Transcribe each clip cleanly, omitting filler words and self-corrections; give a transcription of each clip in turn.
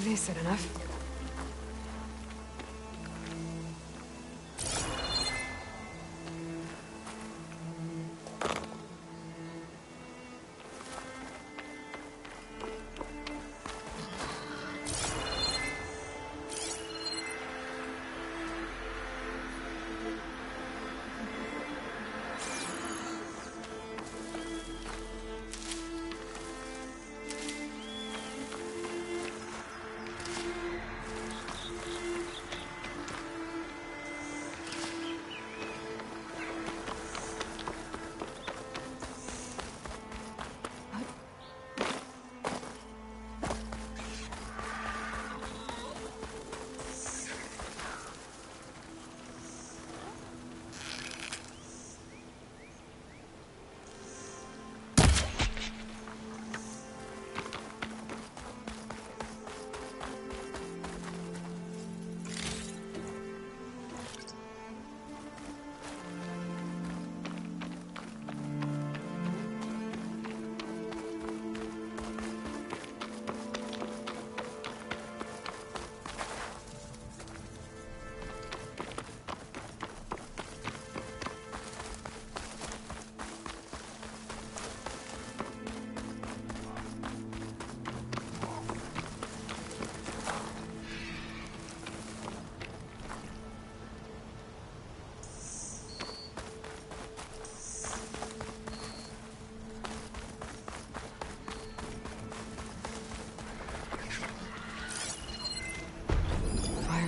Is it enough?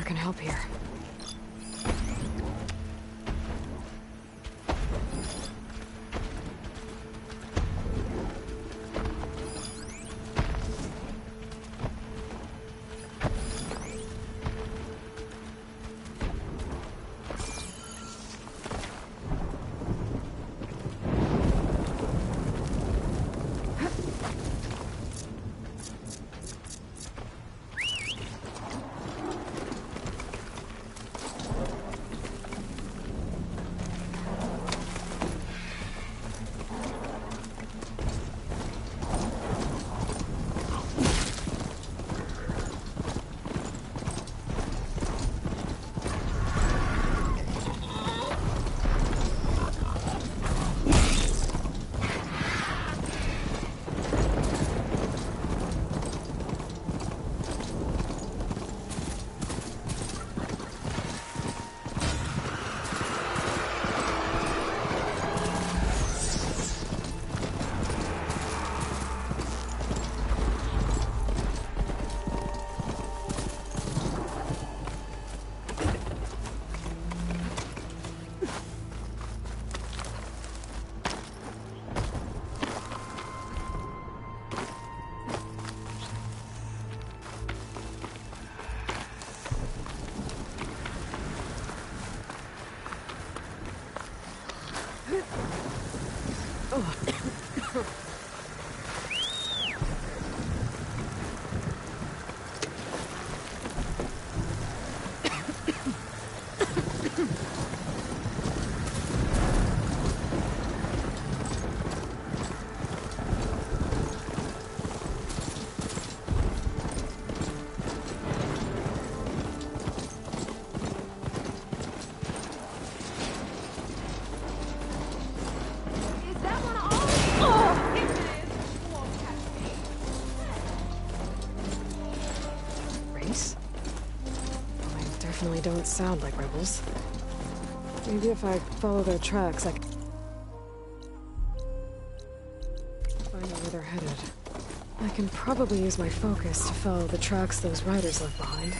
Can help here. Definitely don't sound like rebels. Maybe if I follow their tracks, I can find out where they're headed. I can probably use my focus to follow the tracks those riders left behind.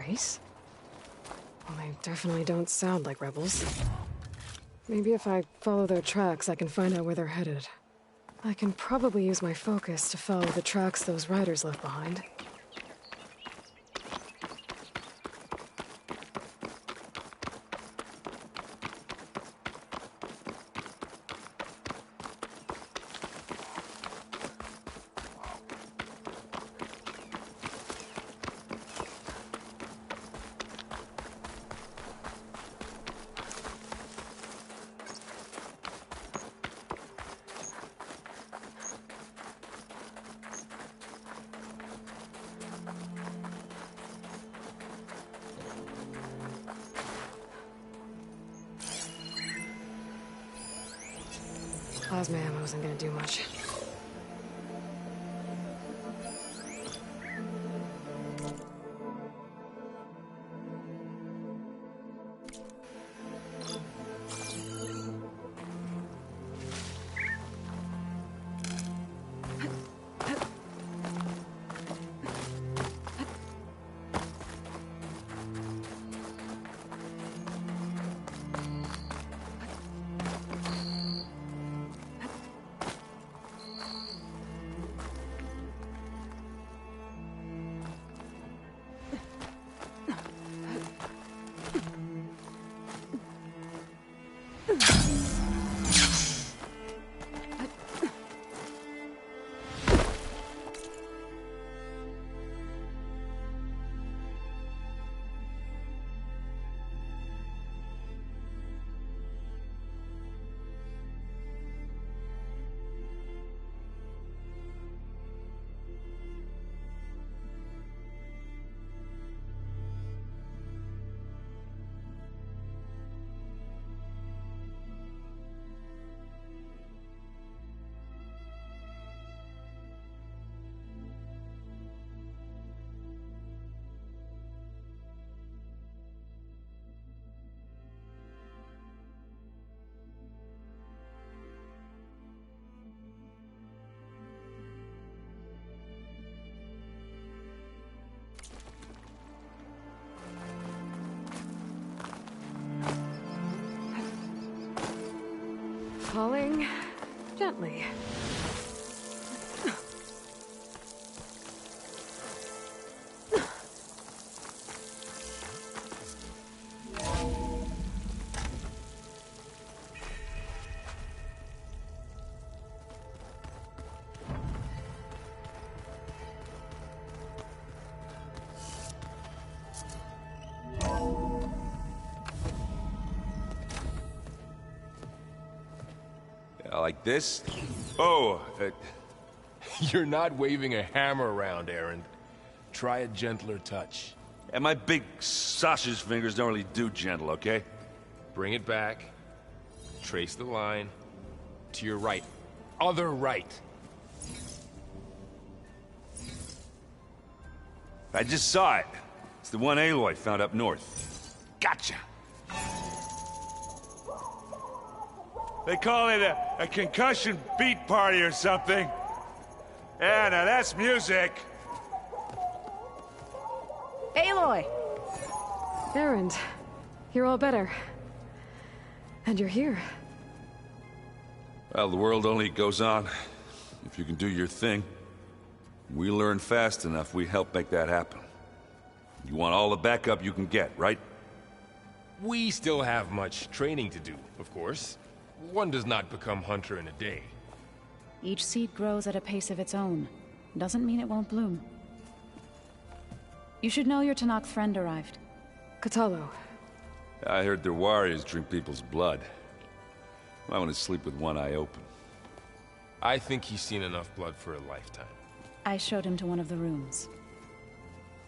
Race? Well, they definitely don't sound like rebels. Maybe if I follow their tracks, I can find out where they're headed. I can probably use my focus to follow the tracks those riders left behind. Plasma ammo isn't gonna do much. Falling gently. Like this? Oh, You're not waving a hammer around, Erend. Try a gentler touch. And my big sausage fingers don't really do gentle, okay? Bring it back. Trace the line. To your right. Other right. I just saw it. It's the one Aloy found up north. Gotcha! They call it a concussion beat party or something. Yeah, now that's music. Aloy! Erend, you're all better. And you're here. Well, the world only goes on if you can do your thing. We learn fast enough, we help make that happen. You want all the backup you can get, right? We still have much training to do, of course. One does not become hunter in a day. Each seed grows at a pace of its own. Doesn't mean it won't bloom. You should know your Tenakth friend arrived. Kotallo. I heard their warriors drink people's blood. I want to sleep with one eye open. I think he's seen enough blood for a lifetime. I showed him to one of the rooms.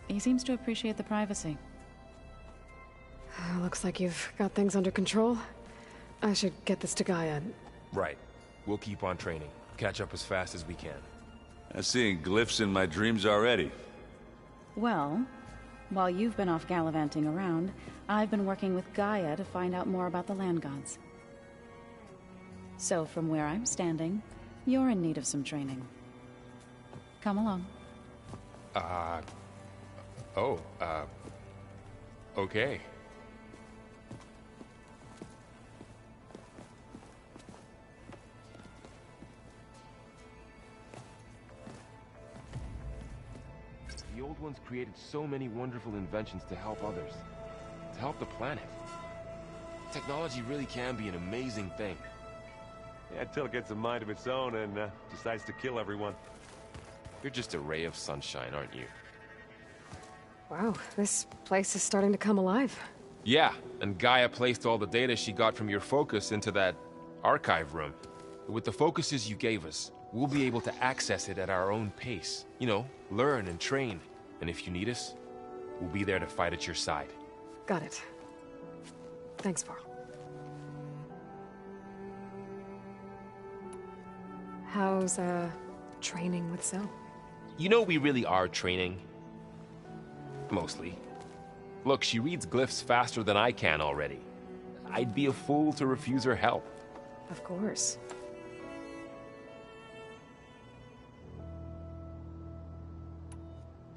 He seems to appreciate the privacy. Looks like you've got things under control. I should get this to Gaia. Right. We'll keep on training. Catch up as fast as we can. I'm seeing glyphs in my dreams already. Well, while you've been off gallivanting around, I've been working with Gaia to find out more about the land gods. So from where I'm standing, you're in need of some training. Come along. Okay. The old ones created so many wonderful inventions to help others. To help the planet. Technology really can be an amazing thing. Yeah, until it gets a mind of its own and decides to kill everyone. You're just a ray of sunshine, aren't you? Wow, this place is starting to come alive. Yeah, and Gaia placed all the data she got from your focus into that archive room. With the focuses you gave us, we'll be able to access it at our own pace. You know, learn and train. And if you need us, we'll be there to fight at your side. Got it. Thanks, Varl. How's, training with Cell? You know we really are training. Mostly. Look, she reads glyphs faster than I can already. I'd be a fool to refuse her help. Of course.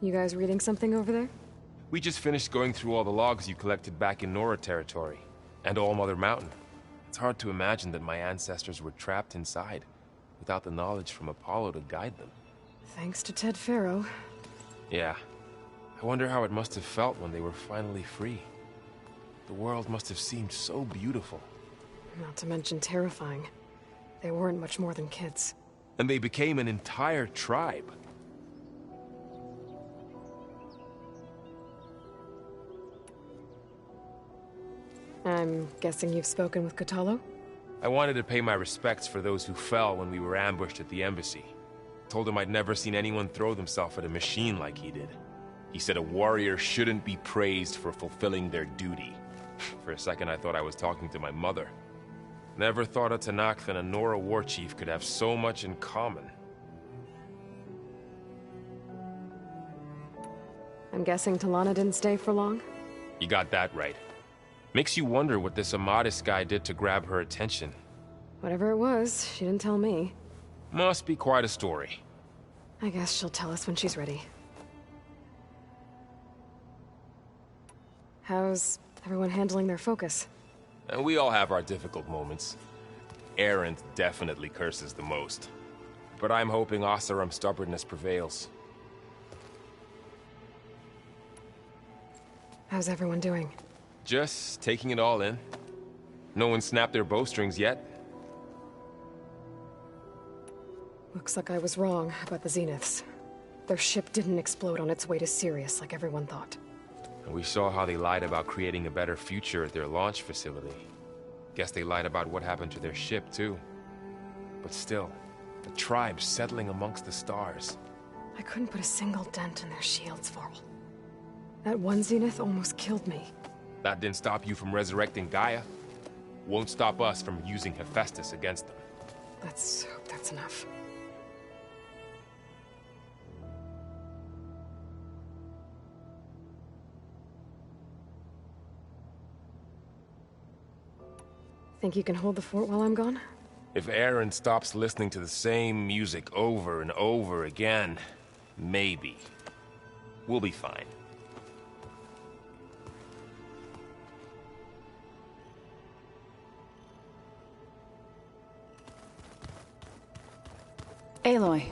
You guys reading something over there? We just finished going through all the logs you collected back in Nora territory, and All Mother Mountain. It's hard to imagine that my ancestors were trapped inside, without the knowledge from Apollo to guide them. Thanks to Ted Faro. Yeah. I wonder how it must have felt when they were finally free. The world must have seemed so beautiful. Not to mention terrifying. They weren't much more than kids. And they became an entire tribe. I'm guessing you've spoken with Kotallo? I wanted to pay my respects for those who fell when we were ambushed at the embassy. Told him I'd never seen anyone throw themselves at a machine like he did. He said a warrior shouldn't be praised for fulfilling their duty. For a second I thought I was talking to my mother. Never thought a Tenakth and a Nora war chief could have so much in common. I'm guessing Talana didn't stay for long? You got that right. Makes you wonder what this Amadis guy did to grab her attention. Whatever it was, she didn't tell me. Must be quite a story. I guess she'll tell us when she's ready. How's everyone handling their focus? And we all have our difficult moments. Erend definitely curses the most. But I'm hoping Oseram's stubbornness prevails. How's everyone doing? Just taking it all in. No one snapped their bowstrings yet. Looks like I was wrong about the Zeniths. Their ship didn't explode on its way to Sirius like everyone thought. And we saw how they lied about creating a better future at their launch facility. Guess they lied about what happened to their ship, too. But still, A tribe settling amongst the stars. I couldn't put a single dent in their shields, Varl. That one Zenith almost killed me. That didn't stop you from resurrecting Gaia. Won't stop us from using Hephaestus against them. Let's hope that's enough. Think you can hold the fort while I'm gone? If Aaron stops listening to the same music over and over again, maybe. We'll be fine. Aloy,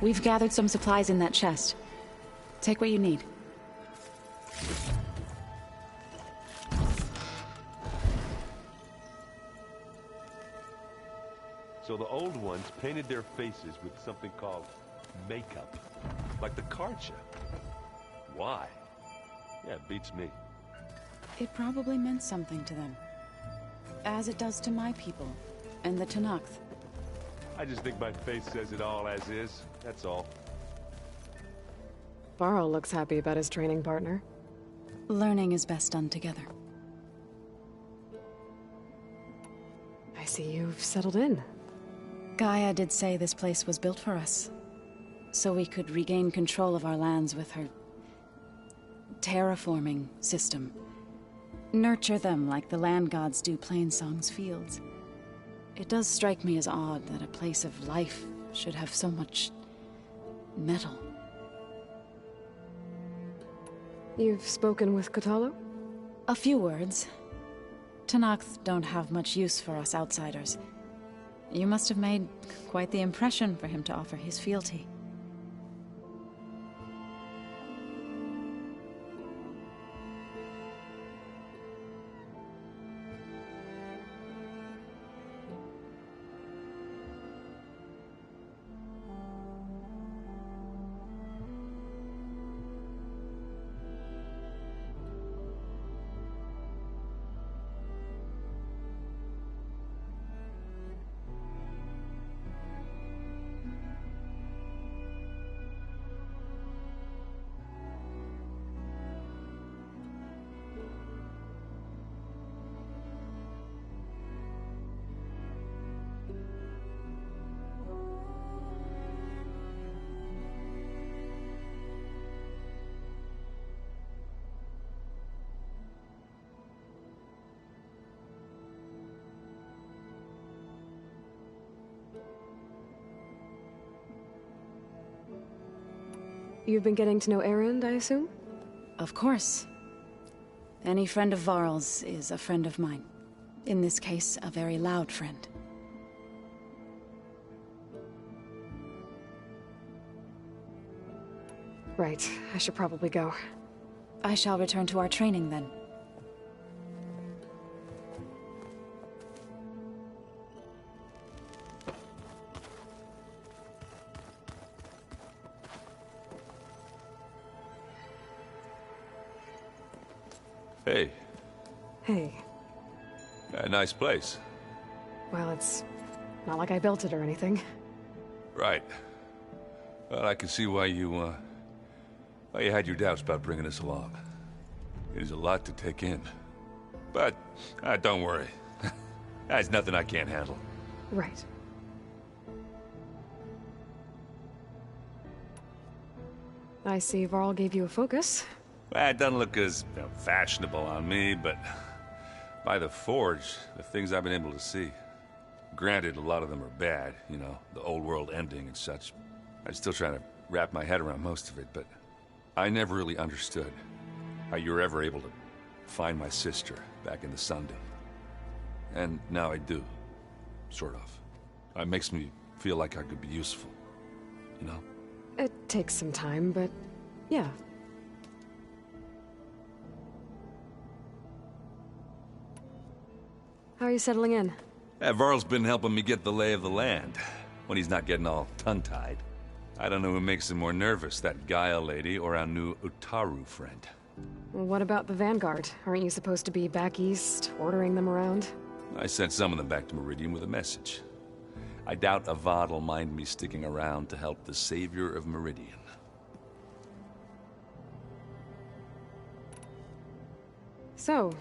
we've gathered some supplies in that chest. Take what you need. So the old ones painted their faces with something called makeup. Like the Karcha. Why? Yeah, it beats me. It probably meant something to them. As it does to my people, and the Tenakth. I just think my face says it all as is, that's all. Varl looks happy about his training partner. Learning is best done together. I see you've settled in. Gaia did say this place was built for us, so we could regain control of our lands with her terraforming system. Nurture them like the land gods do Plainsong's fields. It does strike me as odd that a place of life should have so much metal. You've spoken with Kotallo? A few words. Tenakth don't have much use for us outsiders. You must have made quite the impression for him to offer his fealty. You've been getting to know Erend, I assume? Of course. Any friend of Varl's is a friend of mine. In this case, a very loud friend. Right, I should probably go. I shall return to our training then. Hey, Hey, a nice place. well, it's not like I built it or anything. Right. Well, I can see why you had your doubts about bringing us along. It is a lot to take in. But, don't worry. That's nothing I can't handle. Right. I see Varl gave you a focus. Well, it doesn't look as fashionable on me, but by the Forge, the things I've been able to see. Granted, a lot of them are bad, you know, the old world ending and such. I'm still trying to wrap my head around most of it, but I never really understood how you were ever able to find my sister back in the Sunday. And now I do, sort of. It makes me feel like I could be useful, you know? It takes some time, but yeah. How are you settling in? Varl's been helping me get the lay of the land, when he's not getting all tongue-tied. I don't know who makes him more nervous, that Gaia lady or our new Utaru friend. What about the Vanguard? Aren't you supposed to be back east, ordering them around? I sent some of them back to Meridian with a message. I doubt Avad will mind me sticking around to help the savior of Meridian. So,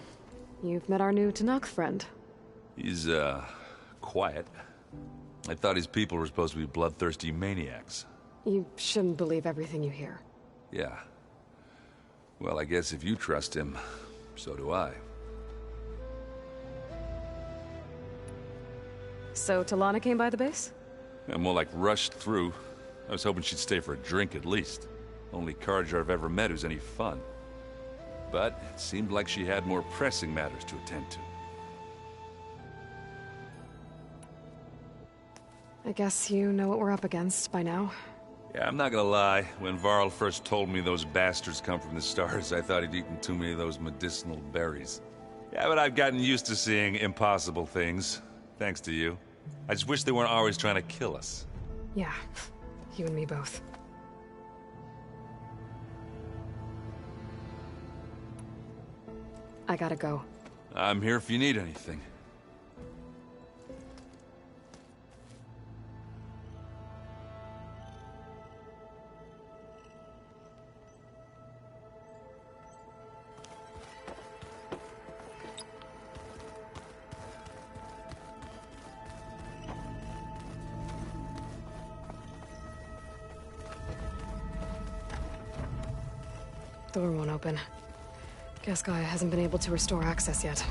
you've met our new Tanakh friend. He's, quiet. I thought his people were supposed to be bloodthirsty maniacs. You shouldn't believe everything you hear. Yeah. Well, I guess if you trust him, so do I. So, Talana came by the base? I'm more like rushed through. I was hoping she'd stay for a drink at least. Only Carja I've ever met who's any fun. But it seemed like she had more pressing matters to attend to. I guess you know what we're up against by now. Yeah, I'm not gonna lie. When Varl first told me those bastards come from the stars, I thought he'd eaten too many of those medicinal berries. Yeah, but I've gotten used to seeing impossible things. Thanks to you. I just wish they weren't always trying to kill us. Yeah, you and me both. I gotta go. I'm here if you need anything. Door won't open. Guess Gaia hasn't been able to restore access yet.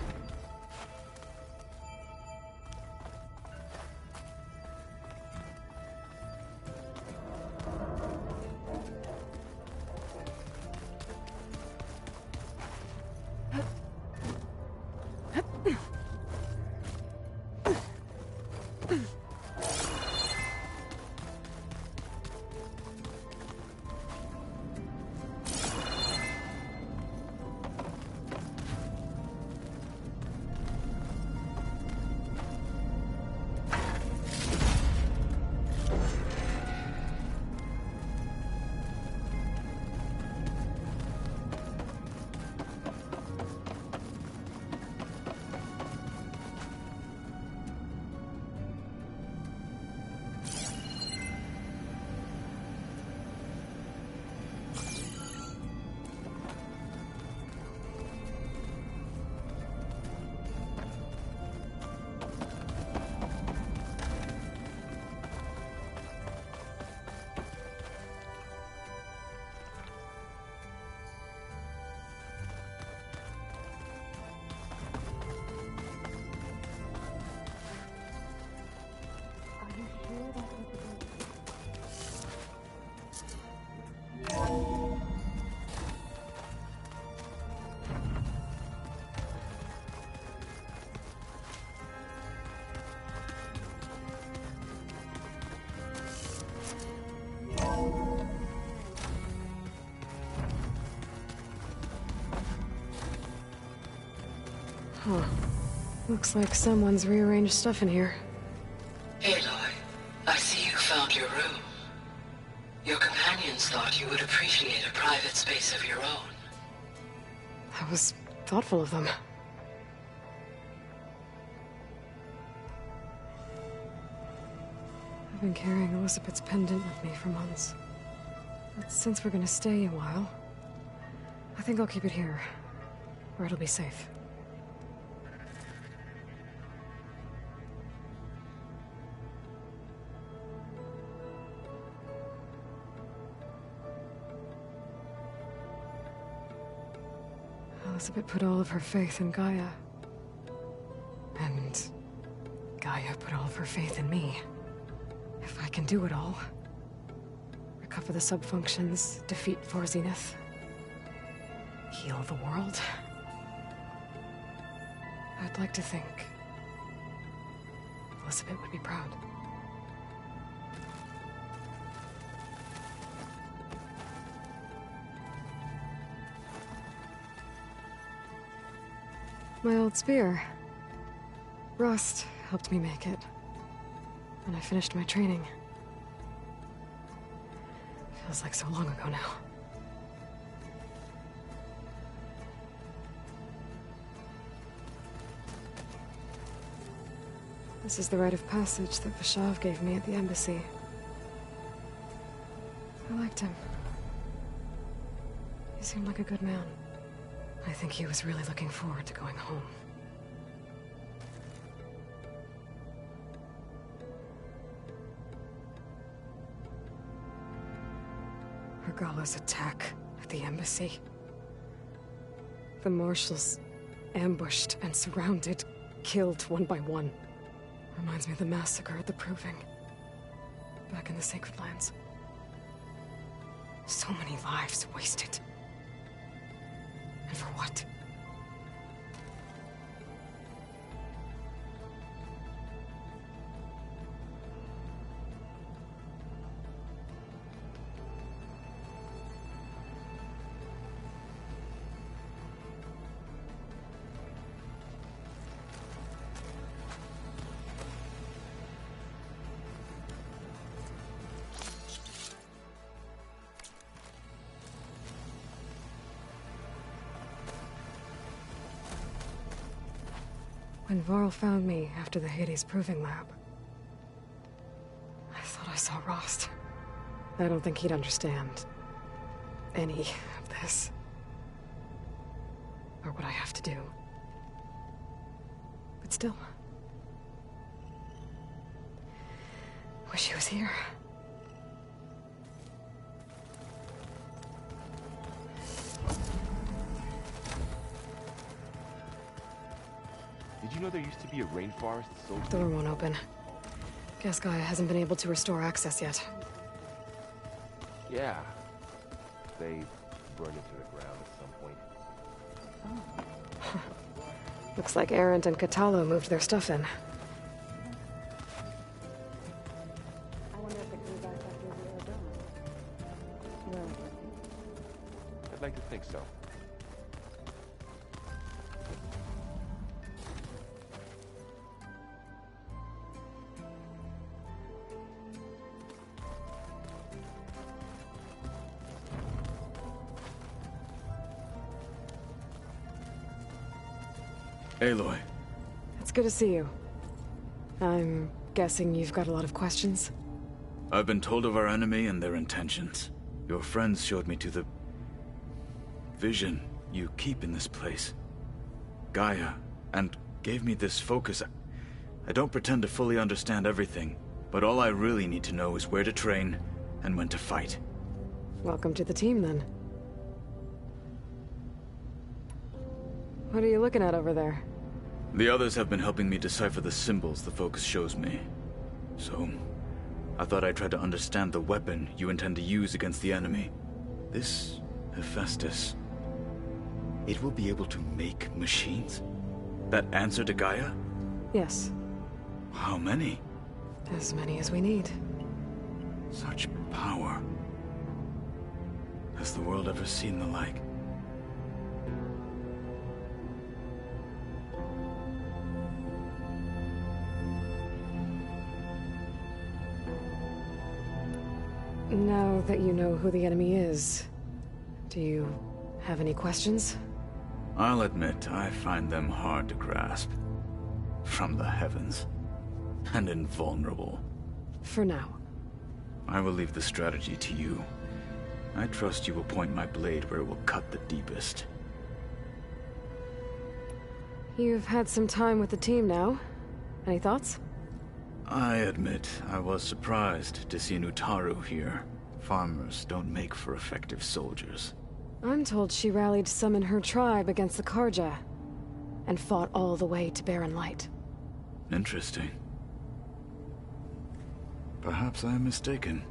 Huh. Looks like someone's rearranged stuff in here. Aloy, I see you found your room. Your companions thought you would appreciate a private space of your own. That was thoughtful of them. I've been carrying Elizabeth's pendant with me for months. But since we're gonna stay a while, I think I'll keep it here, where it'll be safe. Elizabeth put all of her faith in Gaia. And Gaia put all of her faith in me. If I can do it all, recover the subfunctions, defeat For Zenith, heal the world, I'd like to think Elizabeth would be proud. My old spear. Rust helped me make it. And I finished my training. Feels like so long ago now. This is the rite of passage that Vashav gave me at the embassy. I liked him. He seemed like a good man. I think he was really looking forward to going home. Regala's attack at the embassy. The marshals ambushed and surrounded, killed one by one. Reminds me of the massacre at the Proving. Back in the Sacred Lands. So many lives wasted. And for what? When Varl found me after the Hades Proving Lab, I thought I saw Rost. I don't think he'd understand any of this. Or what I have to do. But still. Wish he was here. Did you know there used to be a rainforest so... Door won't open. Guess Gaia hasn't been able to restore access yet. Yeah. They burned it to the ground at some point. Looks like Erend and Katalo moved their stuff in. I'd like to think so. Aloy. It's good to see you. I'm guessing you've got a lot of questions? I've been told of our enemy and their intentions. Your friends showed me to the... vision you keep in this place. Gaia, and gave me this focus. I don't pretend to fully understand everything, but all I really need to know is where to train and when to fight. Welcome to the team, then. What are you looking at over there? The others have been helping me decipher the symbols the focus shows me. So, I thought I'd try to understand the weapon you intend to use against the enemy. This Hephaestus, it will be able to make machines? That answer to Gaia? Yes. How many? As many as we need. Such power. Has the world ever seen the like? Now that you know who the enemy is, do you have any questions? I'll admit, I find them hard to grasp. From the heavens. And invulnerable. For now. I will leave the strategy to you. I trust you will point my blade where it will cut the deepest. You've had some time with the team now. Any thoughts? I admit, I was surprised to see Nutaru here. Farmers don't make for effective soldiers. I'm told she rallied some in her tribe against the Karja, and fought all the way to Barren Light. Interesting. Perhaps I am mistaken.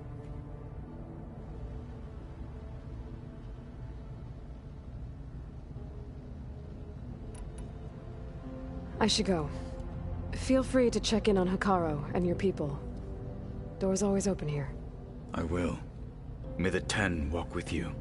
I should go. Feel free to check in on Hekarro and your people. Door's always open here. I will. May the Ten walk with you.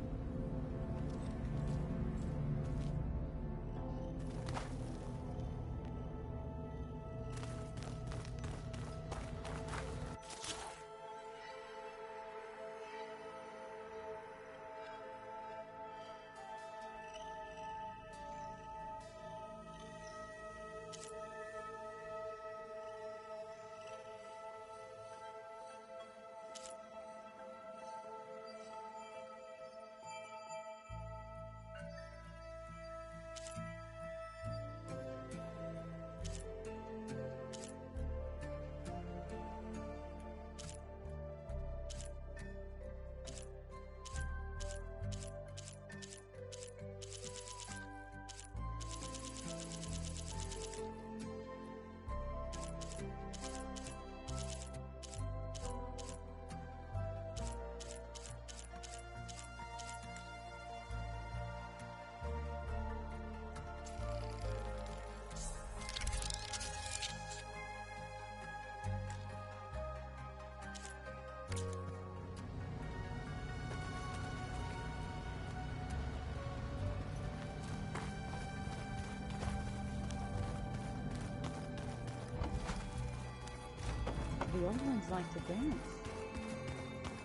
The old ones like to dance.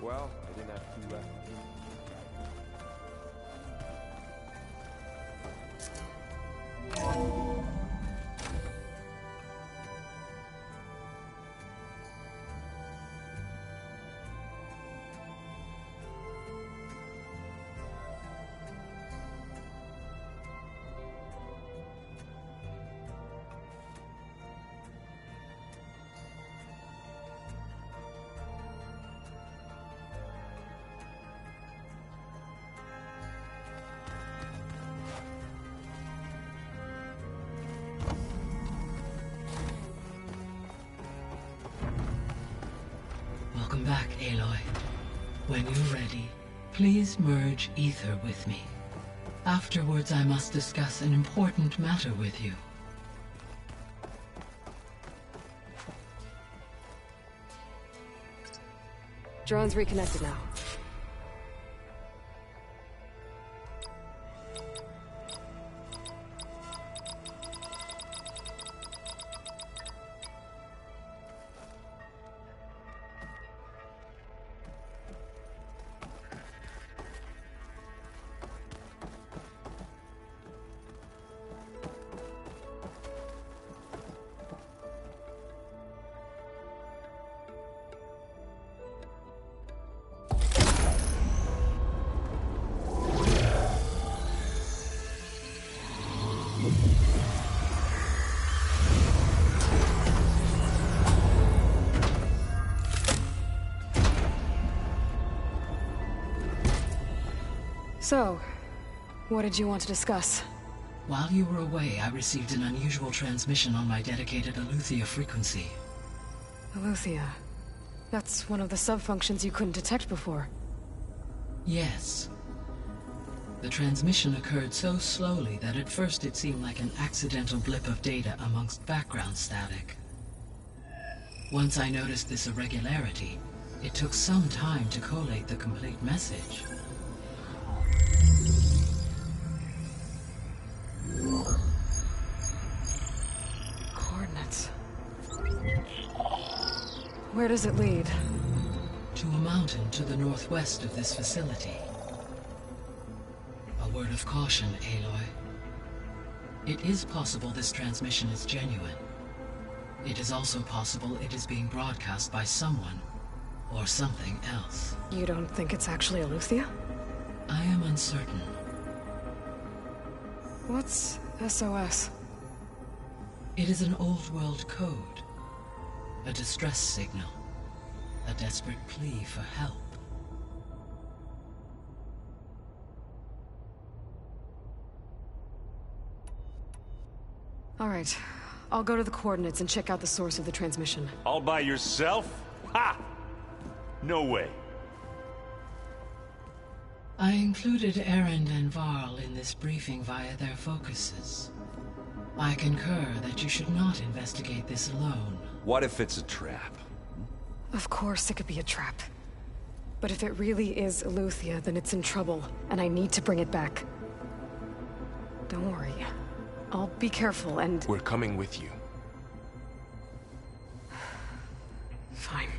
Well, I didn't have two left. Welcome back, Aloy. When you're ready, please merge ether with me. Afterwards, I must discuss an important matter with you. Drone's reconnected now. So, what did you want to discuss? While you were away, I received an unusual transmission on my dedicated Aletheia frequency. Aletheia. That's one of the sub-functions you couldn't detect before. Yes. The transmission occurred so slowly that at first it seemed like an accidental blip of data amongst background static. Once I noticed this irregularity, it took some time to collate the complete message. Coordinates. Where does it lead? To a mountain to the northwest of this facility. A word of caution, Aloy. It is possible this transmission is genuine. It is also possible it is being broadcast by someone or something else. You don't think it's actually Aletheia? I am uncertain. What's SOS? It is an old world code. A distress signal. A desperate plea for help. All right. I'll go to the coordinates and check out the source of the transmission. All by yourself? Ha! No way. I included Erend and Varl in this briefing via their focuses. I concur that you should not investigate this alone. What if it's a trap? Of course it could be a trap. But if it really is Aletheia, then it's in trouble, and I need to bring it back. Don't worry. I'll be careful and... We're coming with you. Fine.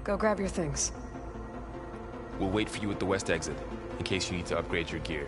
Go grab your things. We'll wait for you at the west exit, in case you need to upgrade your gear.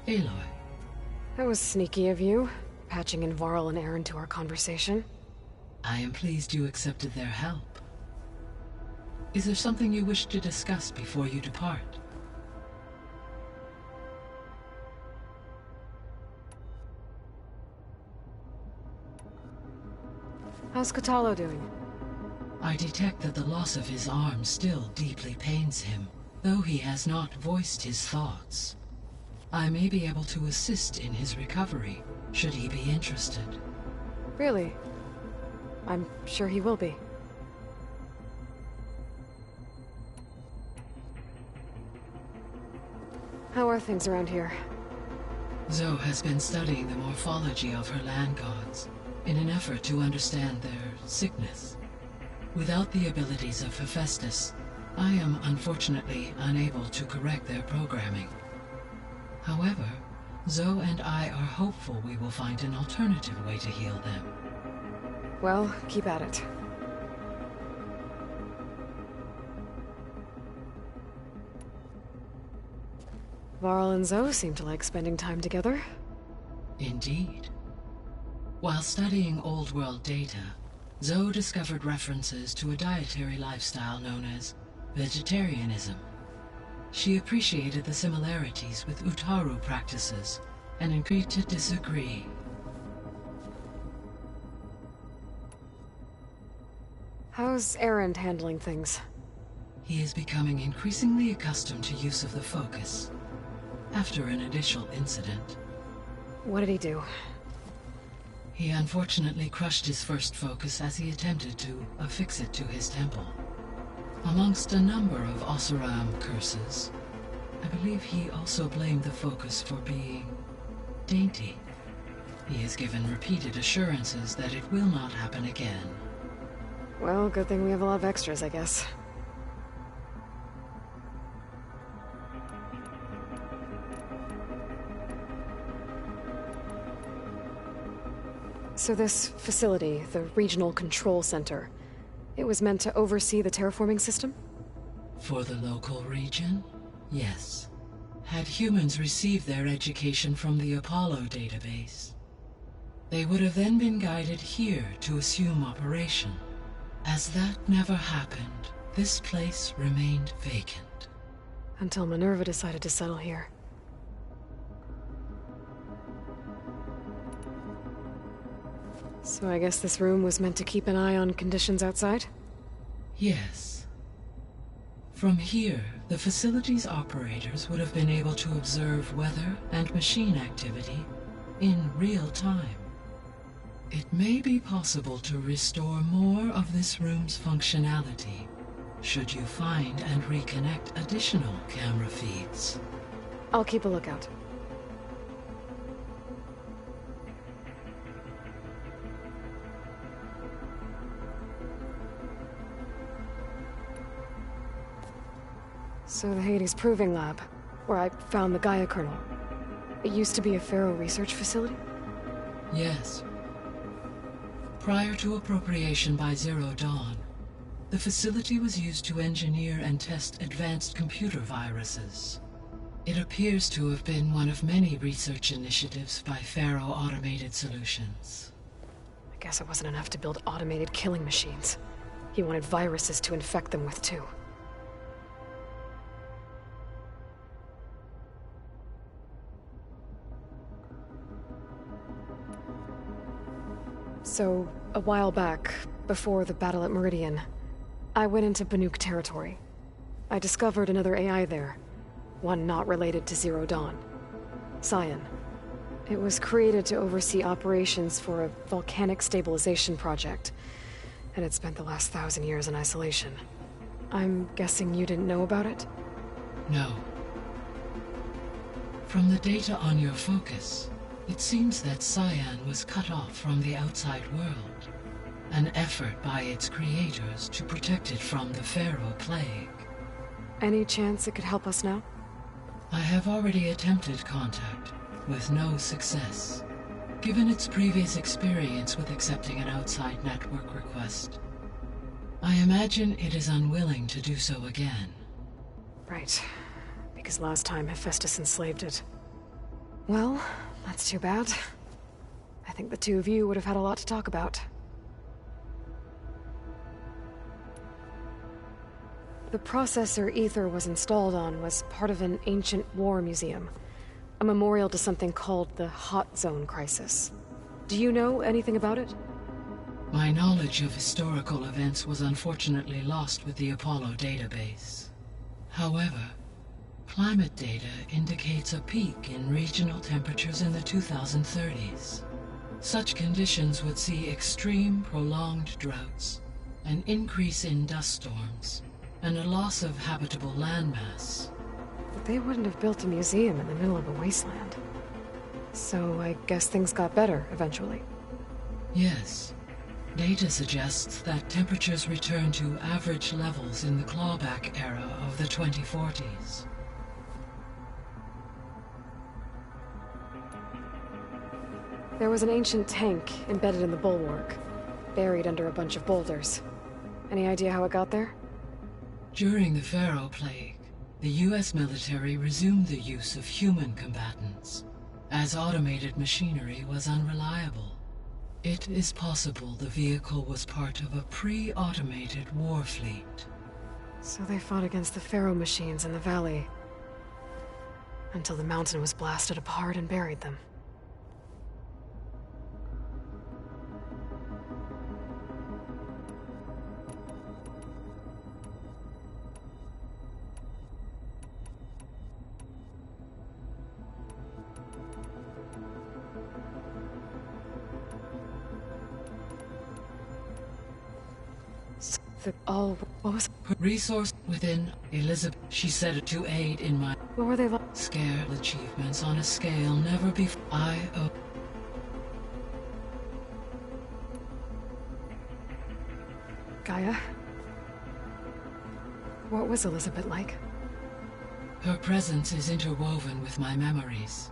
Aloy. That was sneaky of you, patching in Varl and Erend to our conversation. I am pleased you accepted their help. Is there something you wish to discuss before you depart? How's Kotallo doing? I detect that the loss of his arm still deeply pains him, though he has not voiced his thoughts. I may be able to assist in his recovery, should he be interested. Really? I'm sure he will be. How are things around here? Zoe has been studying the morphology of her land gods in an effort to understand their sickness. Without the abilities of Hephaestus, I am unfortunately unable to correct their programming. However, Zoe and I are hopeful we will find an alternative way to heal them. Well, keep at it. Varl and Zoe seem to like spending time together. Indeed. While studying Old World data, Zoe discovered references to a dietary lifestyle known as vegetarianism. She appreciated the similarities with Utaru practices and agreed to disagree. How's Erend handling things? He is becoming increasingly accustomed to use of the focus. After an initial incident, What did he do? he unfortunately crushed his first focus as he attempted to affix it to his temple. Amongst a number of Oseram curses, I believe he also blamed the focus for being dainty. He has given repeated assurances that it will not happen again. Well, good thing we have a lot of extras, I guess. So this facility, the Regional Control Center, it was meant to oversee the terraforming system? For the local region, yes. Had humans received their education from the Apollo database, they would have then been guided here to assume operation. As that never happened, this place remained vacant. Until Minerva decided to settle here. So I guess this room was meant to keep an eye on conditions outside? Yes. From here, the facility's operators would have been able to observe weather and machine activity in real time. It may be possible to restore more of this room's functionality, should you find and reconnect additional camera feeds. I'll keep a lookout. So the Hades Proving Lab, where I found the Gaia kernel. It used to be a Pharaoh research facility? Yes. Prior to appropriation by Zero Dawn, the facility was used to engineer and test advanced computer viruses. It appears to have been one of many research initiatives by Pharaoh Automated Solutions. I guess it wasn't enough to build automated killing machines. He wanted viruses to infect them with, too. So, a while back, before the battle at Meridian, I went into Banuk territory. I discovered another AI there, one not related to Zero Dawn. Cyan. It was created to oversee operations for a volcanic stabilization project, and it spent the last 1,000 years in isolation. I'm guessing you didn't know about it? No. From the data on your focus, it seems that Cyan was cut off from the outside world, an effort by its creators to protect it from the Pharaoh plague. Any chance it could help us now? I have already attempted contact, with no success, given its previous experience with accepting an outside network request. I imagine it is unwilling to do so again. Right. Because last time Hephaestus enslaved it. Well, that's too bad. I think the two of you would have had a lot to talk about. The processor Ether was installed on was part of an ancient war museum. A memorial to something called the Hot Zone Crisis. Do you know anything about it? My knowledge of historical events was unfortunately lost with the Apollo database. However, climate data indicates a peak in regional temperatures in the 2030s. Such conditions would see extreme, prolonged droughts, an increase in dust storms, and a loss of habitable landmass. But they wouldn't have built a museum in the middle of a wasteland. So I guess things got better eventually. Yes. Data suggests that temperatures returned to average levels in the clawback era of the 2040s. There was an ancient tank embedded in the bulwark, buried under a bunch of boulders. Any idea how it got there? During the Pharaoh Plague, the US military resumed the use of human combatants, as automated machinery was unreliable. It is possible the vehicle was part of a pre-automated war fleet. So they fought against the Pharaoh machines in the valley, until the mountain was blasted apart and buried them. What was... Resource within Elizabeth. She said it to aid in my... What were they like? Scare achievements on a scale never before. Gaia? What was Elizabeth like? Her presence is interwoven with my memories.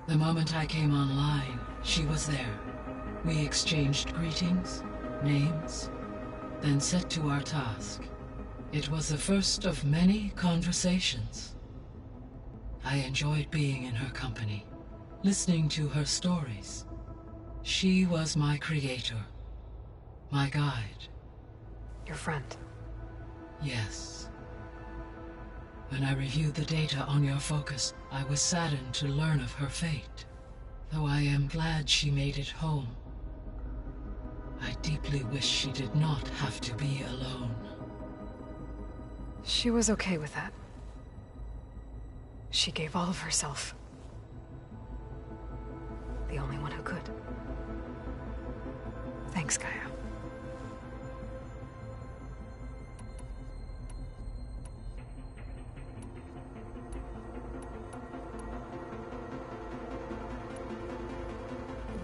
The moment I came online, she was there. We exchanged greetings, names, then set to our task. It was the first of many conversations. I enjoyed being in her company, listening to her stories. She was my creator, my guide. Your friend? Yes. When I reviewed the data on your focus, I was saddened to learn of her fate, though I am glad she made it home. I deeply wish she did not have to be alone. She was okay with that. She gave all of herself. The only one who could. Thanks, Gaia.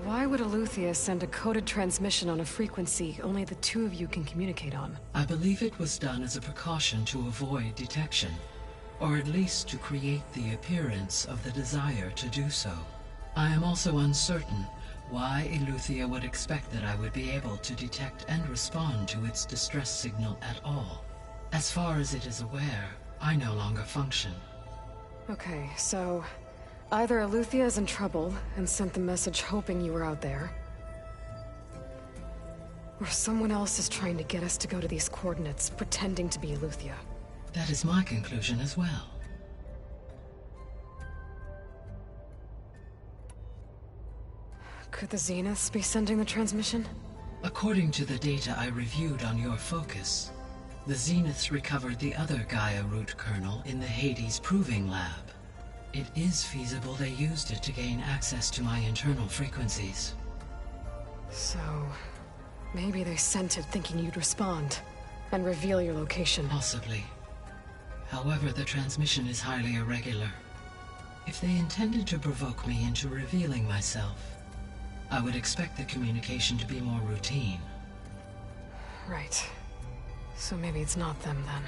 Why would Eleuthia send a coded transmission on a frequency only the two of you can communicate on? I believe it was done as a precaution to avoid detection, or at least to create the appearance of the desire to do so. I am also uncertain why Eleuthia would expect that I would be able to detect and respond to its distress signal at all. As far as it is aware, I no longer function. Okay, so... either Eleuthia is in trouble and sent the message hoping you were out there, or someone else is trying to get us to go to these coordinates, pretending to be Eleuthia. That is my conclusion as well. Could the Zeniths be sending the transmission? According to the data I reviewed on your focus, the Zeniths recovered the other Gaia root kernel in the Hades Proving Lab. It is feasible they used it to gain access to my internal frequencies. So... maybe they sent it thinking you'd respond, and reveal your location. Possibly. However, the transmission is highly irregular. If they intended to provoke me into revealing myself, I would expect the communication to be more routine. Right. So maybe it's not them, then.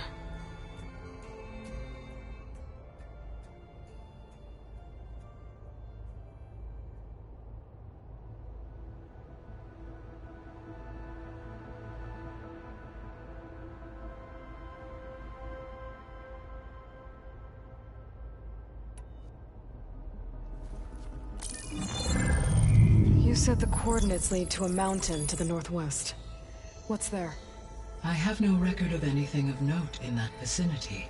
said the coordinates lead to a mountain to the northwest. What's there? I have no record of anything of note in that vicinity.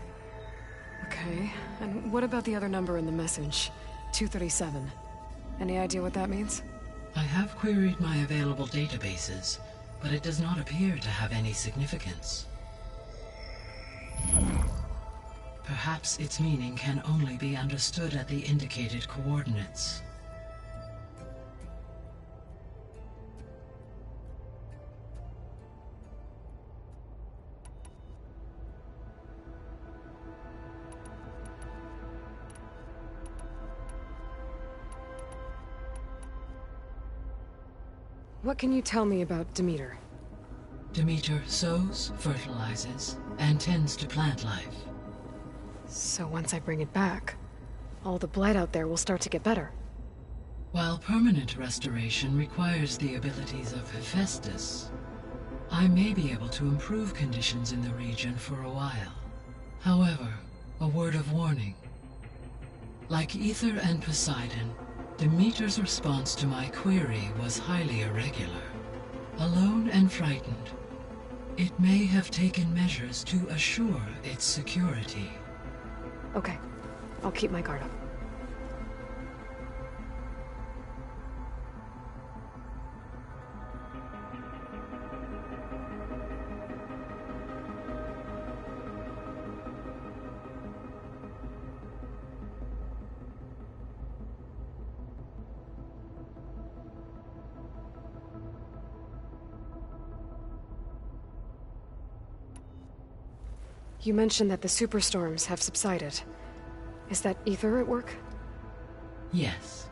Okay, and what about the other number in the message? 237. Any idea what that means? I have queried my available databases, but it does not appear to have any significance. Perhaps its meaning can only be understood at the indicated coordinates. What can you tell me about Demeter? Demeter sows, fertilizes, and tends to plant life. So once I bring it back, all the blight out there will start to get better. While permanent restoration requires the abilities of Hephaestus, I may be able to improve conditions in the region for a while. However, a word of warning. Like Aether and Poseidon, Demeter's response to my query was highly irregular. Alone and frightened, it may have taken measures to assure its security. Okay, I'll keep my guard up. You mentioned that the superstorms have subsided. Is that Aether at work? Yes.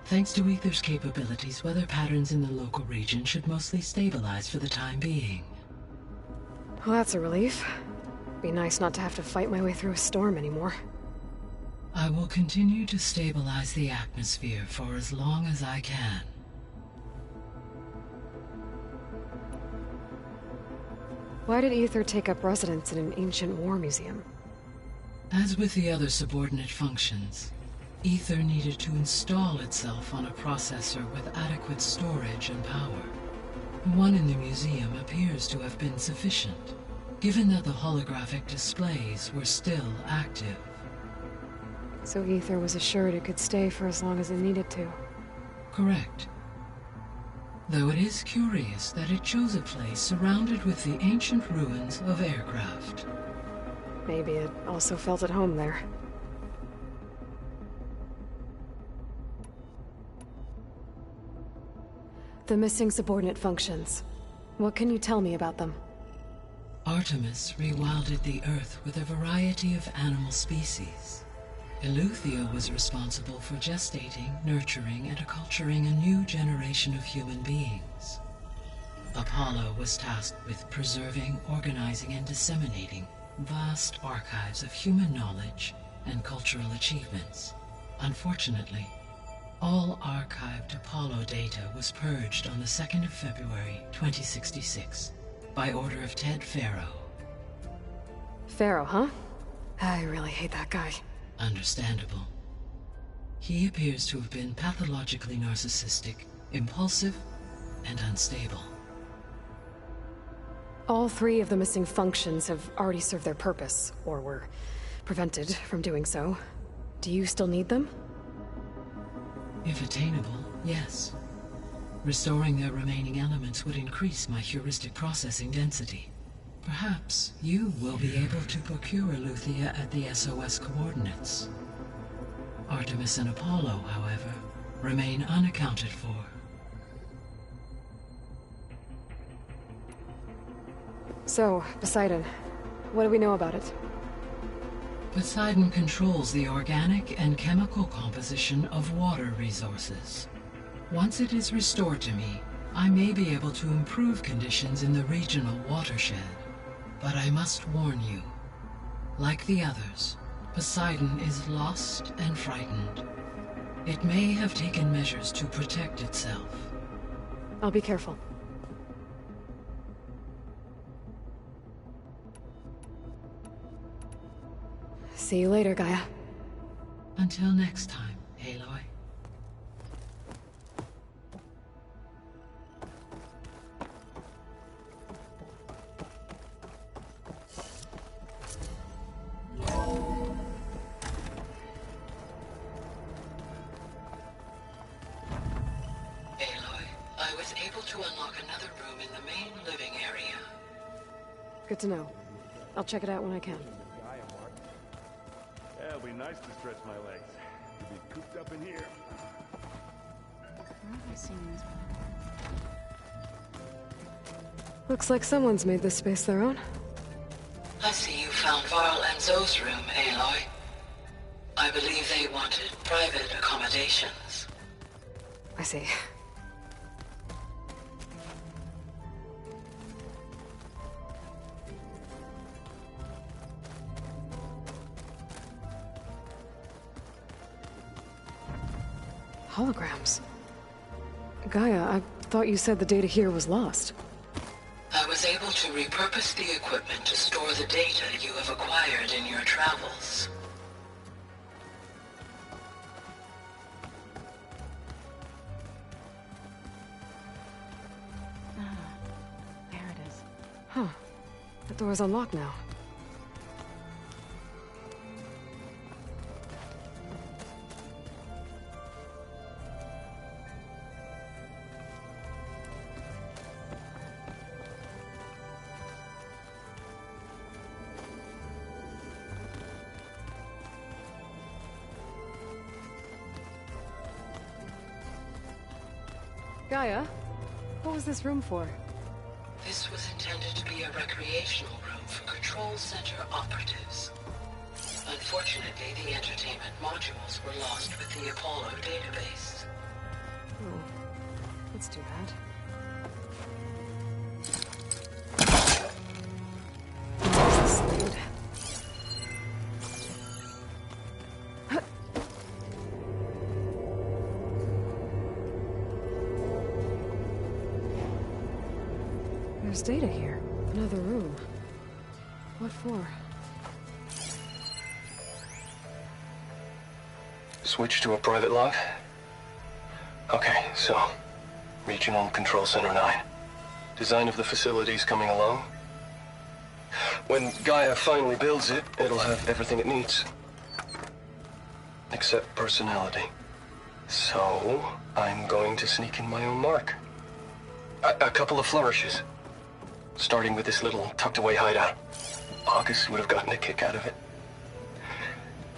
Thanks to Aether's capabilities, weather patterns in the local region should mostly stabilize for the time being. Well, that's a relief. Be nice not to have to fight my way through a storm anymore. I will continue to stabilize the atmosphere for as long as I can. Why did Aether take up residence in an ancient war museum? As with the other subordinate functions, Aether needed to install itself on a processor with adequate storage and power. The one in the museum appears to have been sufficient, given that the holographic displays were still active. So Aether was assured it could stay for as long as it needed to. Correct. Though it is curious that it chose a place surrounded with the ancient ruins of aircraft. Maybe it also felt at home there. The missing subordinate functions. What can you tell me about them? Artemis rewilded the Earth with a variety of animal species. Eleuthia was responsible for gestating, nurturing, and acculturating a new generation of human beings. Apollo was tasked with preserving, organizing, and disseminating vast archives of human knowledge and cultural achievements. Unfortunately, all archived Apollo data was purged on the 2nd of February, 2066, by order of Ted Faro. Faro, huh? I really hate that guy. Understandable. He appears to have been pathologically narcissistic, impulsive, and unstable. All three of the missing functions have already served their purpose, or were prevented from doing so. Do you still need them? If attainable, yes. Restoring their remaining elements would increase my heuristic processing density. Perhaps you will be able to procure Eleuthia at the SOS coordinates. Artemis and Apollo, however, remain unaccounted for. So, Poseidon, what do we know about it? Poseidon controls the organic and chemical composition of water resources. Once it is restored to me, I may be able to improve conditions in the regional watershed. But I must warn you, like the others, Poseidon is lost and frightened. It may have taken measures to protect itself. I'll be careful. See you later, Gaia. Until next time, Aloy. was able to unlock another room in the main living area. Good to know. I'll check it out when I can. Yeah, it'll be nice to stretch my legs. To be cooped up in here. Where have I seen this before? Looks like someone's made this space their own. I see you found Varl and Zoe's room, Aloy. I believe they wanted private accommodations. I see. Holograms. Gaia, I thought you said the data here was lost. I was able to repurpose the equipment to store the data you have acquired in your travels. There it is. Huh. The door's unlocked now. Gaia, what was this room for? This was intended to be a recreational room for Control Center operatives. Unfortunately, the entertainment modules were lost with the Apollo database. Oh, that's too bad. There's the slide. There's data here. Another room. What for? Switch to a private log? Okay, so... Regional Control Center 9. Design of the facility's coming along. When Gaia finally builds it, it'll have everything it needs. Except personality. So, I'm going to sneak in my own mark. A couple of flourishes. Starting with this little tucked-away hideout. August would have gotten a kick out of it.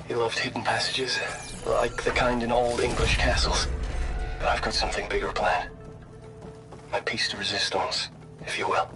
He loved hidden passages, like the kind in old English castles. But I've got something bigger planned. My piece de resistance, if you will.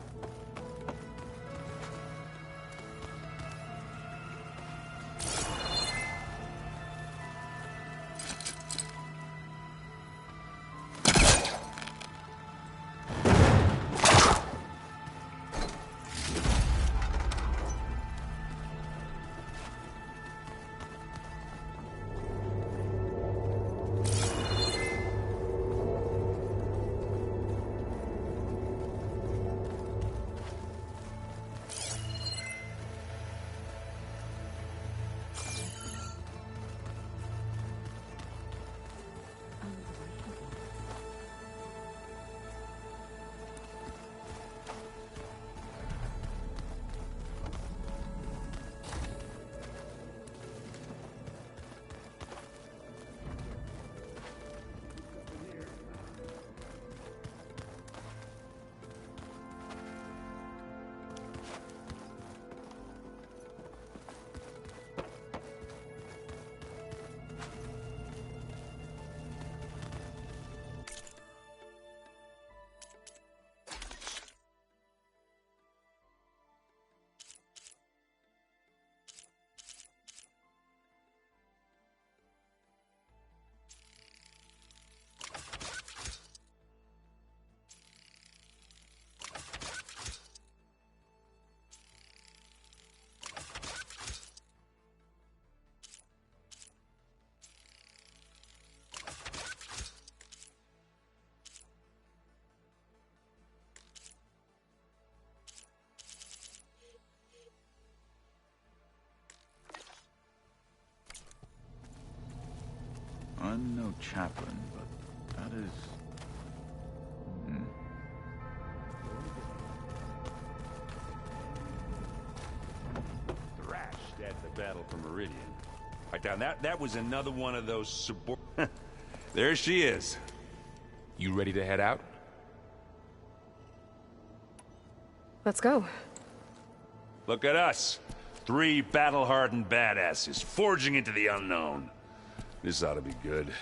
I'm no chaplain, but that is... Thrashed at the Battle for Meridian. Right down, that was another one of those There she is. You ready to head out? Let's go. Look at us. 3 battle-hardened badasses forging into the unknown. This ought to be good.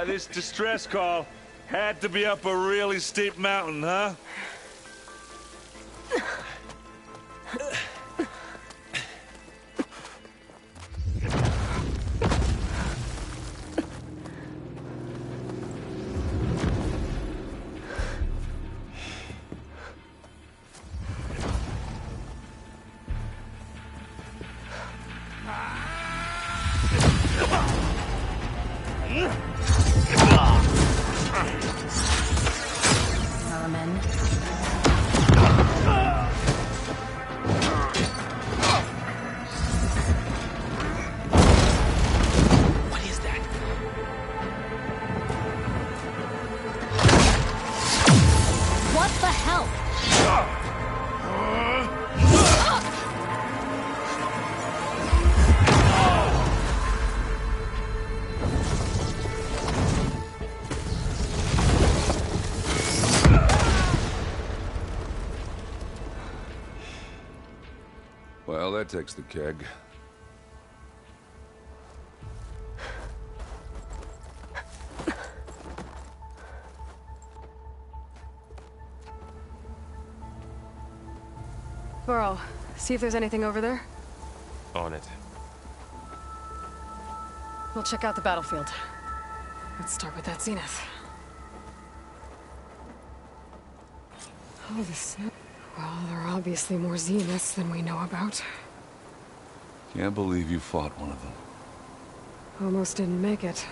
This distress call had to be up a really steep mountain, huh? Well, that takes the keg. Burrow, see if there's anything over there. On it. We'll check out the battlefield. Let's start with that zenith. Oh, this... Well, there are obviously more zeniths than we know about. Can't believe you fought one of them. Almost didn't make it.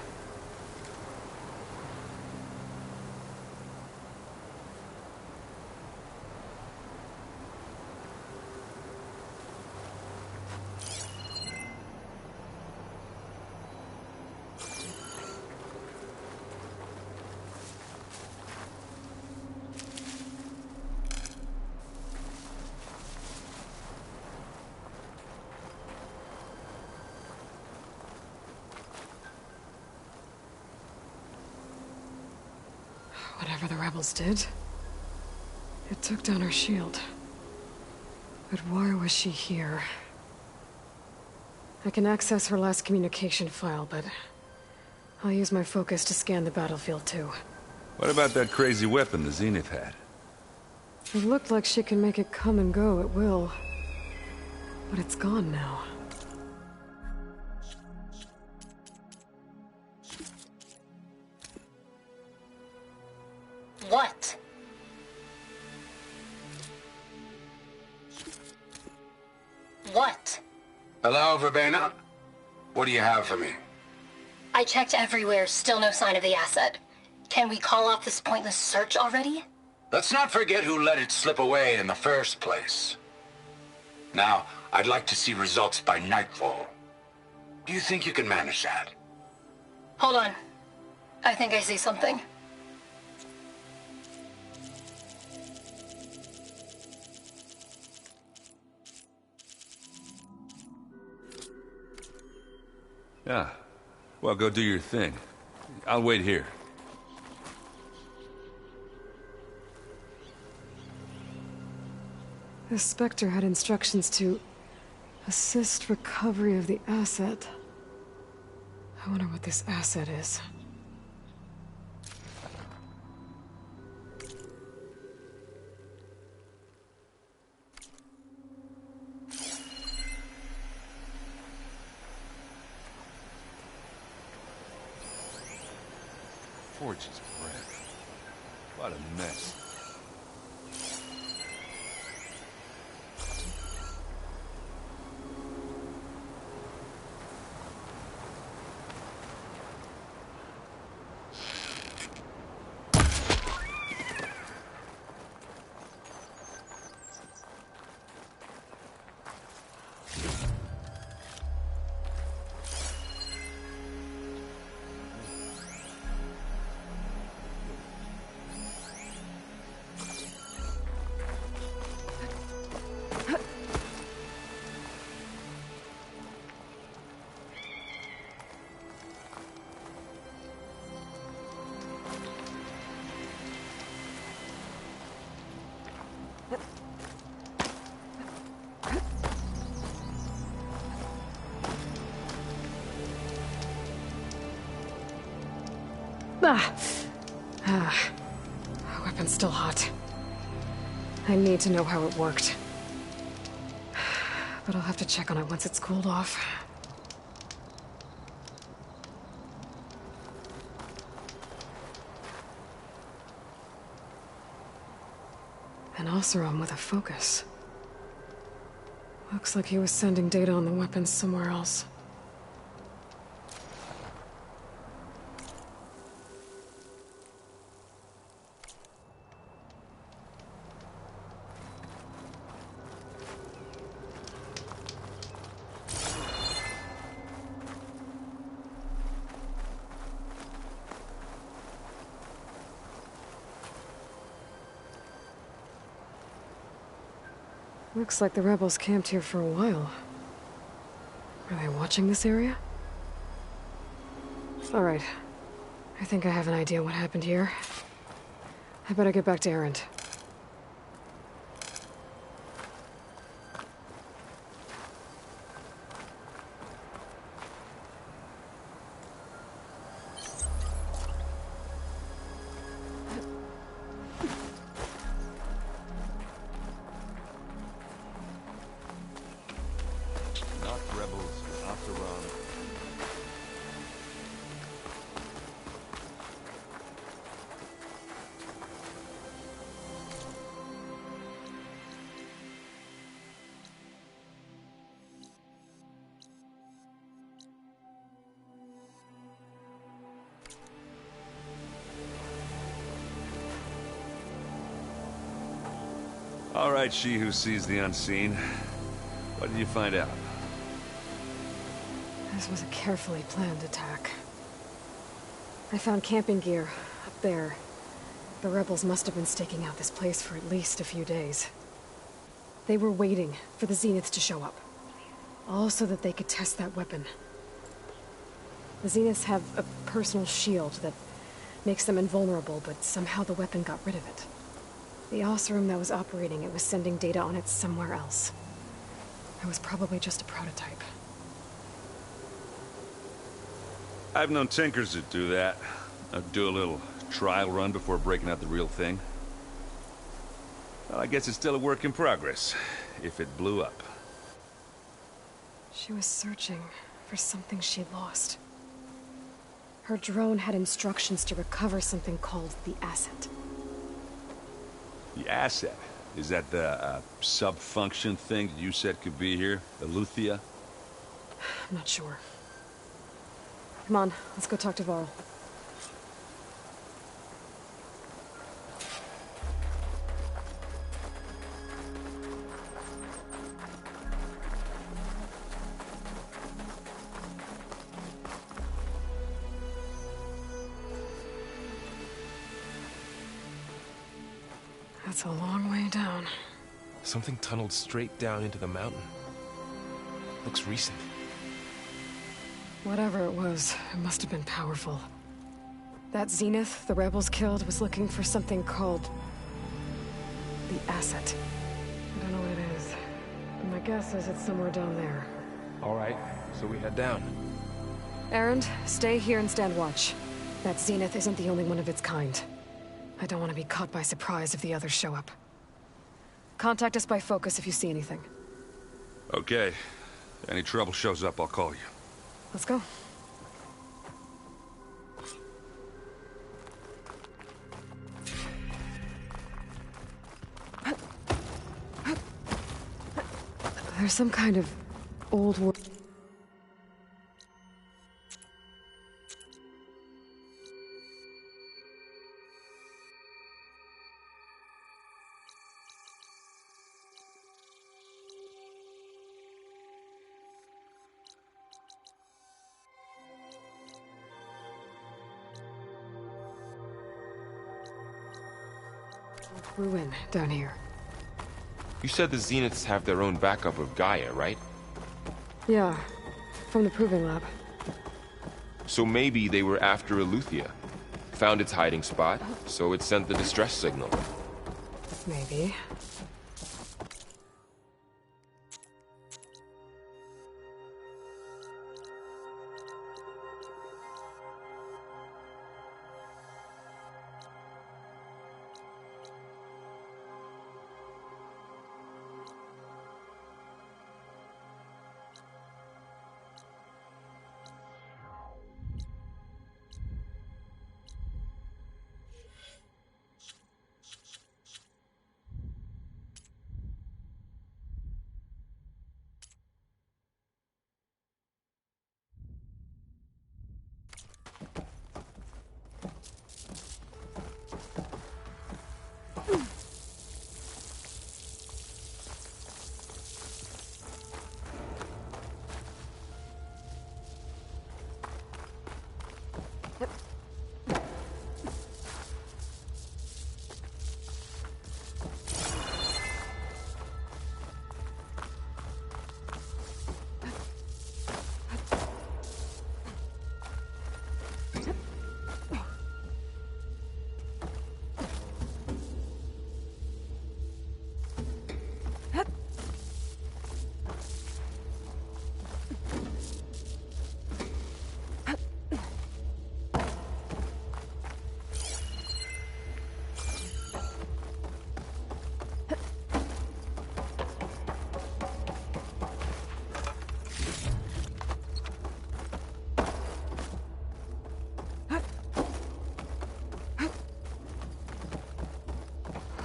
Whatever the rebels did, it took down her shield. But why was she here? I can access her last communication file, but I'll use my focus to scan the battlefield too. What about that crazy weapon the Zenith had? It looked like she can make it come and go at will. But it's gone now. What? What? Hello, Verbena? What do you have for me? I checked everywhere, still no sign of the asset. Can we call off this pointless search already? Let's not forget who let it slip away in the first place. Now, I'd like to see results by nightfall. Do you think you can manage that? Hold on. I think I see something. Yeah. Well, go do your thing. I'll wait here. The Spectre had instructions to assist recovery of the asset. I wonder what this asset is. Forge's breath. What a mess. The weapon's still hot. I need to know how it worked. But I'll have to check on it once it's cooled off. An Oseram with a focus. Looks like he was sending data on the weapons somewhere else. Looks like the rebels camped here for a while. Are they watching this area? Alright. I think I have an idea what happened here. I better get back to Erend. All right, she who sees the unseen. What did you find out? This was a carefully planned attack. I found camping gear up there. The rebels must have been staking out this place for at least a few days. They were waiting for the Zeniths to show up. All so that they could test that weapon. The Zeniths have a personal shield that makes them invulnerable, but somehow the weapon got rid of it. The Oseram that was operating it was sending data on it somewhere else. It was probably just a prototype. I've known tinkers that do that. Do a little trial run before breaking out the real thing. Well, I guess it's still a work in progress, if it blew up. She was searching for something she lost. Her drone had instructions to recover something called the Asset. The Asset? Is that the sub-function thing that you said could be here? Eleuthia? I'm not sure. Come on, let's go talk to Varl. That's a long way down. Something tunneled straight down into the mountain. Looks recent. Whatever it was, it must have been powerful. That Zenith the rebels killed was looking for something called the Asset. I don't know what it is, but my guess is it's somewhere down there. All right, so we head down. Erend, stay here and stand watch. That Zenith isn't the only one of its kind. I don't want to be caught by surprise if the others show up. Contact us by focus if you see anything. Okay. Any trouble shows up, I'll call you. Let's go. There's some kind of old world. Ruin down here. You said the Zeniths have their own backup of Gaia, right? Yeah, from the Proving Lab. So maybe they were after Eleuthia. Found its hiding spot, so it sent the distress signal. Maybe.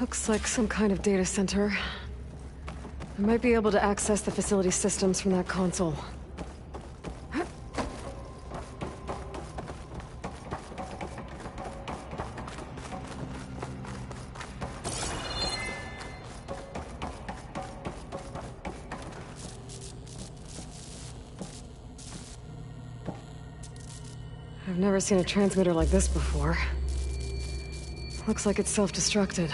Looks like some kind of data center. I might be able to access the facility systems from that console. I've never seen a transmitter like this before. Looks like it's self-destructed.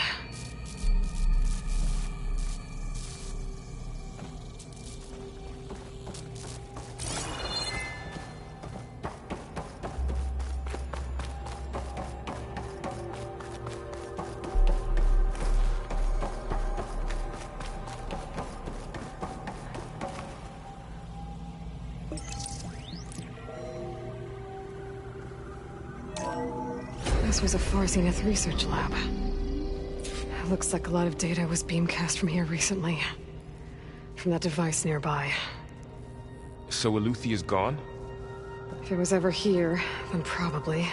This was a Far Zenith research lab. It looks like a lot of data was beamcast from here recently. From that device nearby. So Eleuthea's gone? If it was ever here, then probably.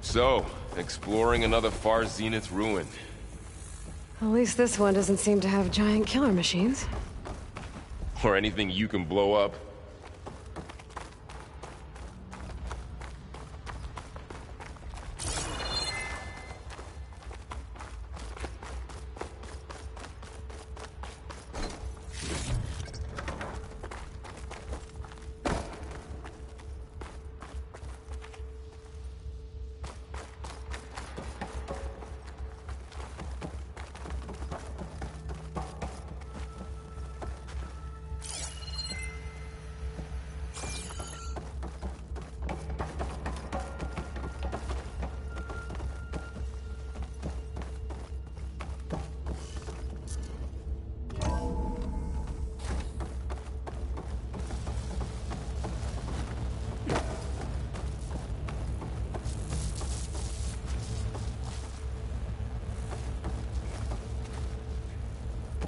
So, exploring another Far Zenith ruin. At least this one doesn't seem to have giant killer machines. Or anything you can blow up.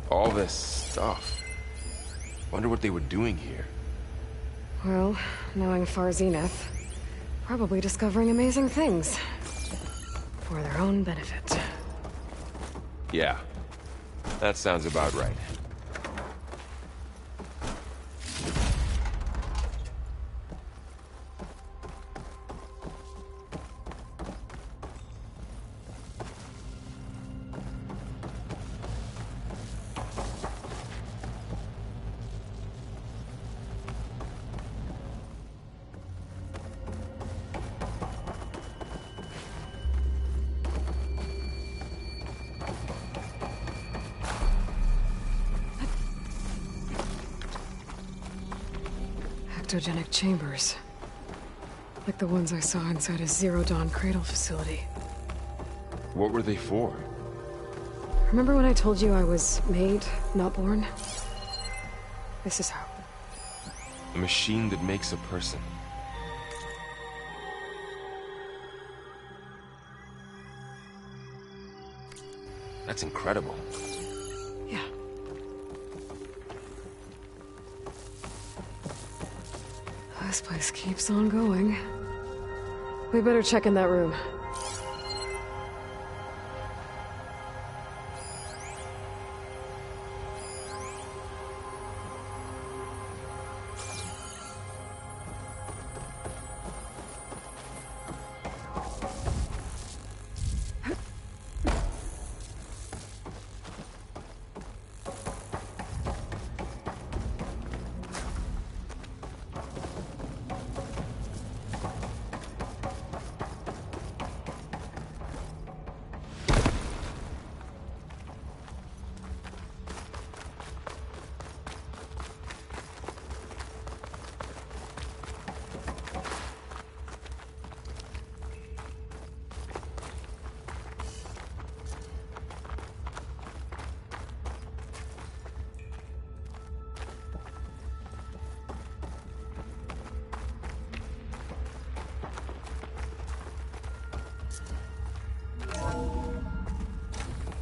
All this stuff. Wonder what they were doing here. Well, knowing Far Zenith, probably discovering amazing things. For their own benefit. Yeah. That sounds about right. Ectogenic chambers. Like the ones I saw inside a Zero Dawn cradle facility. What were they for? Remember when I told you I was made, not born? This is how. A machine that makes a person. That's incredible. Yeah. This place keeps on going. We better check in that room.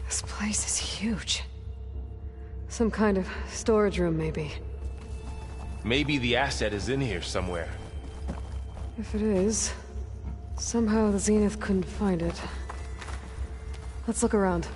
This place is huge. Some kind of storage room, maybe. Maybe the asset is in here somewhere. If it is, somehow the Zenith couldn't find it. Let's look around.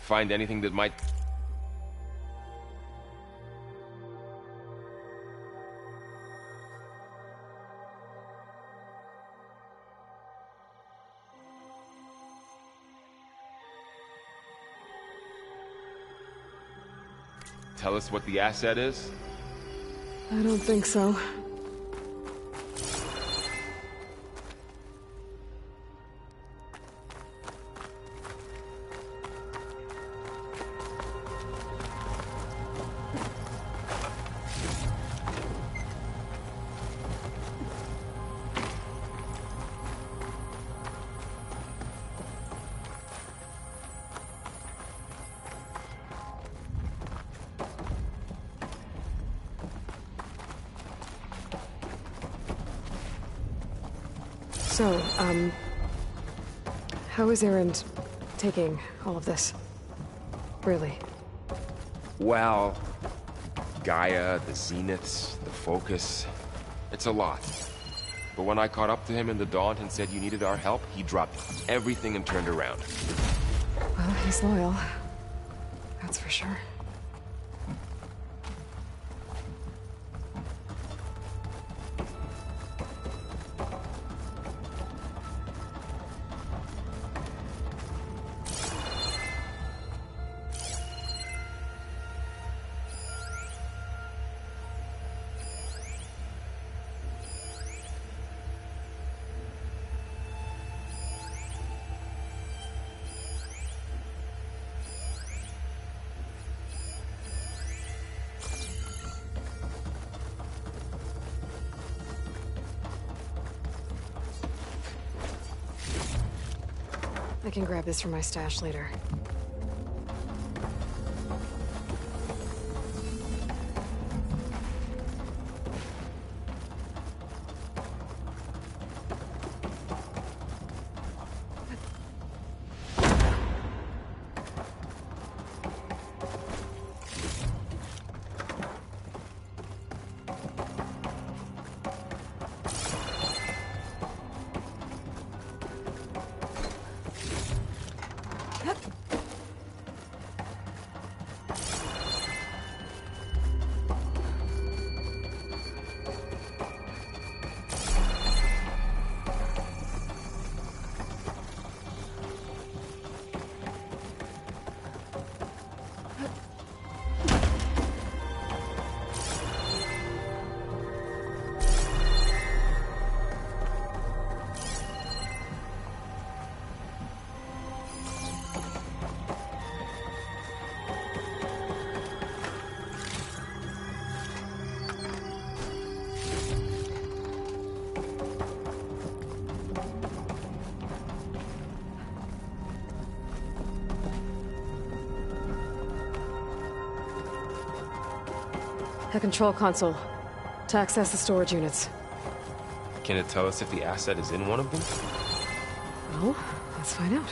Find anything that might... Tell us what the asset is? I don't think so. So, how is Erend taking all of this? Really? Well, Gaia, the Zeniths, the Focus, it's a lot. But when I caught up to him in the Daunt and said you needed our help, he dropped everything and turned around. Well, he's loyal. That's for sure. I can grab this from my stash later. The control console. To access the storage units. Can it tell us if the asset is in one of them? Well, let's find out.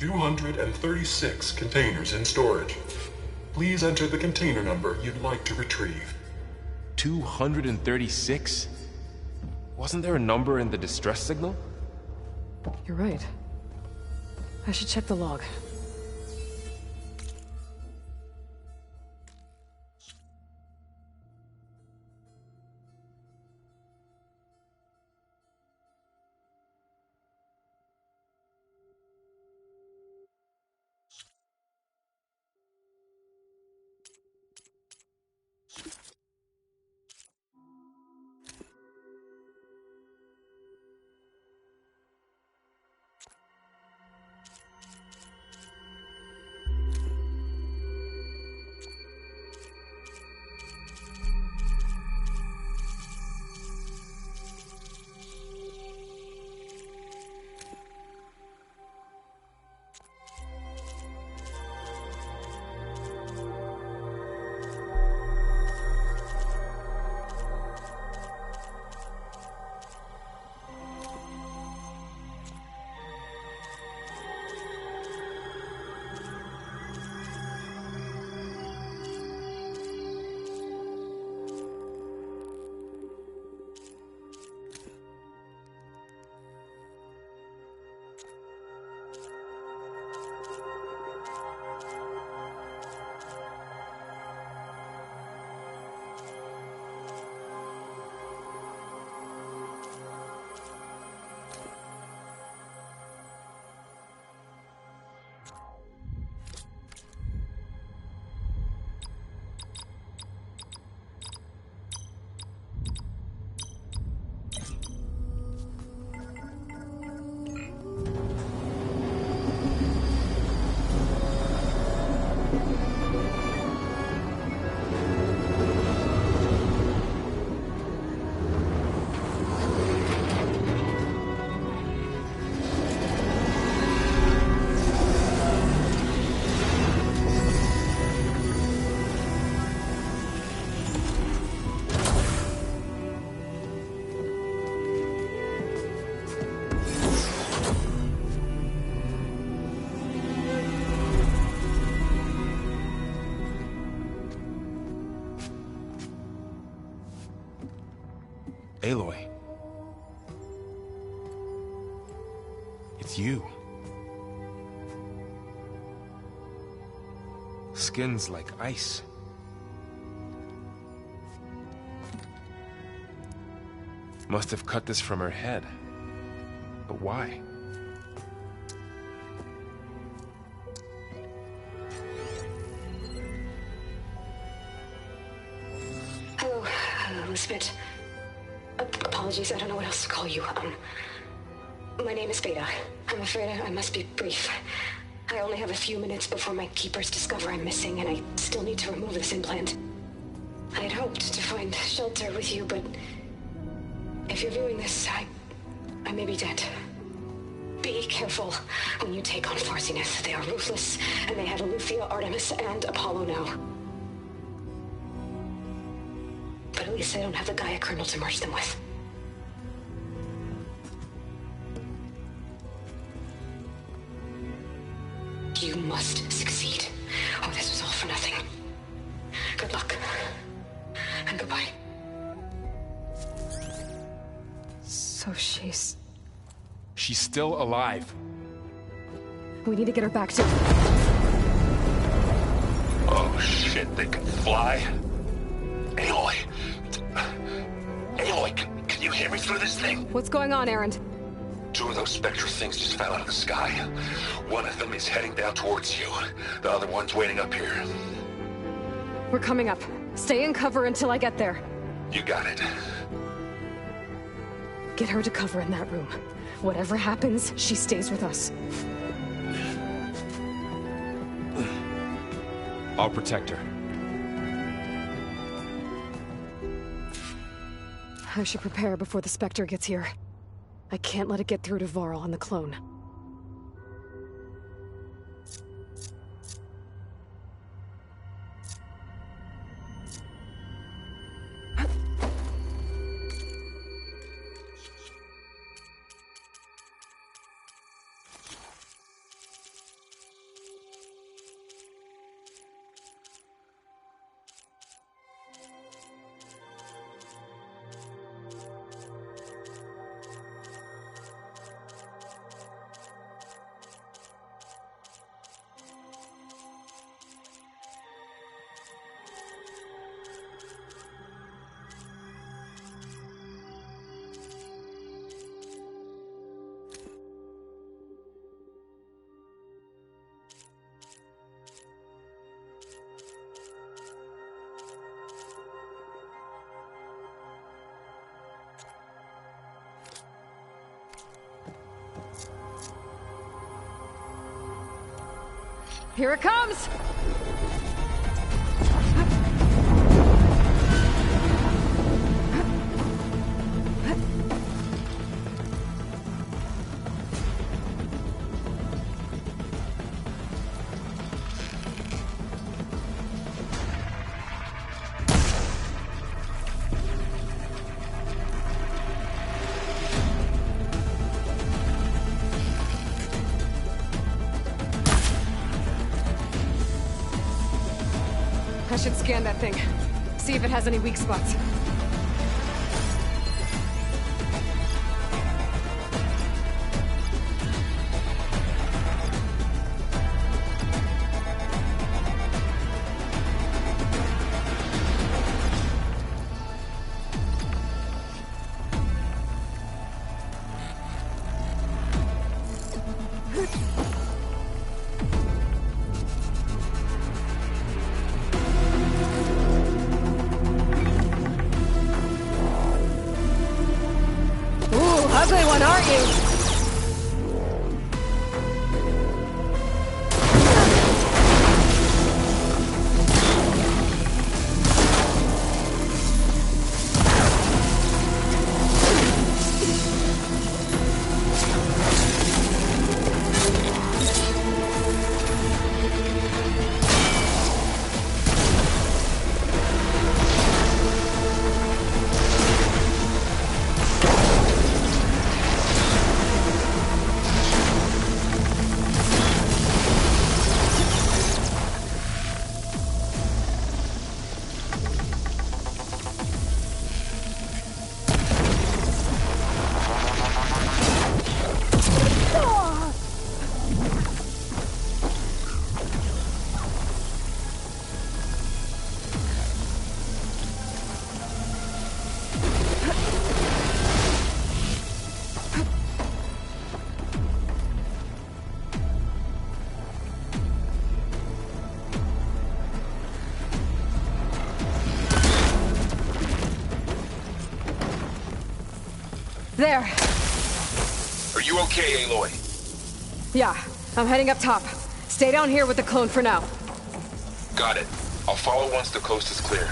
236 containers in storage. Please enter the container number you'd like to retrieve. 236? Wasn't there a number in the distress signal? You're right. I should check the log. Aloy. It's you. Skin's like ice. Must have cut this from her head. But why? Hello, Elizabeth. Apologies, I don't know what else to call you. My name is Beta. I'm afraid I must be brief. I only have a few minutes before my keepers discover I'm missing, and I still need to remove this implant. I had hoped to find shelter with you, but if you're viewing this, I may be dead. Be careful when you take on Far Zenith. They are ruthless, and they have Eleuthia, Artemis, and Apollo now. But at least they don't have the Gaia kernel to merge them with. You must succeed, or this was all for nothing. Good luck. And goodbye. So she's still alive. We need to get her back to... Oh shit, they can fly? Aloy! Aloy, can you hear me through this thing? What's going on, Erend? Two of those spectral things just fell out of the sky. One of them is heading down towards you. The other one's waiting up here. We're coming up. Stay in cover until I get there. You got it. Get her to cover in that room. Whatever happens, she stays with us. I'll protect her. I should prepare before the Spectre gets here. I can't let it get through to Varl and the clone. Here it comes! I should scan that thing. See if it has any weak spots. Ugly one, aren't you? There. Are you okay, Aloy? Yeah, I'm heading up top. Stay down here with the clone for now. Got it. I'll follow once the coast is clear.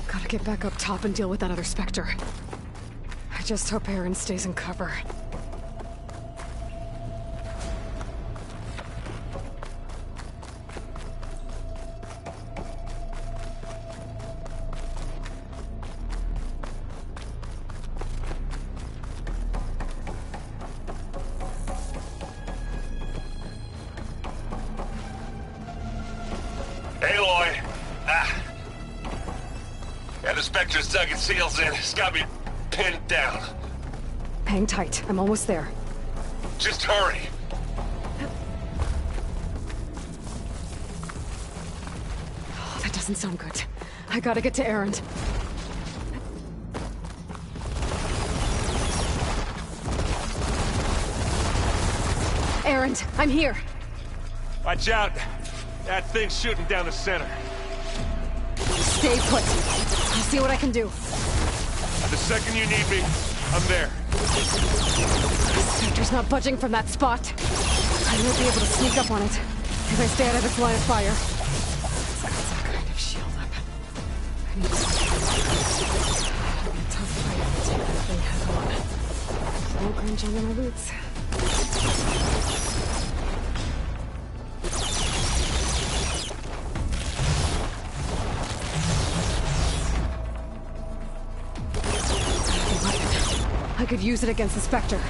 Gotta get back up top and deal with that other Spectre. I just hope Aaron stays in cover. Aloy! Yeah, the Spectre's dug its heels in. It's got me pinned down. Hang tight. I'm almost there. Just hurry. Oh, that doesn't sound good. I gotta get to Erend. Erend, I'm here. Watch out. That thing's shooting down the center. Stay put. I'll see what I can do. The second you need me, I'm there. This Spectre Spectre's not budging from that spot. I won't be able to sneak up on it if I stay out of its line of fire. It's got some kind of shield up. I need to... It'll be a tough fight if I take that thing head on. No crunch under my boots. I could use it against the Spectre.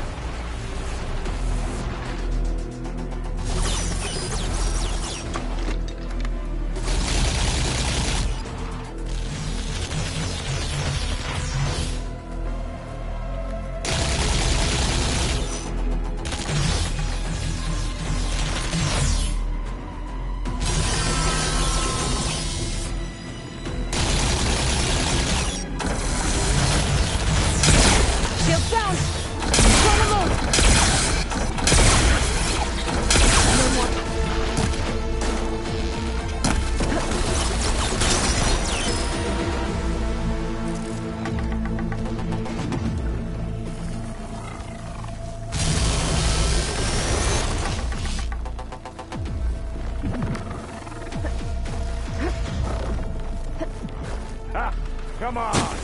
Come on!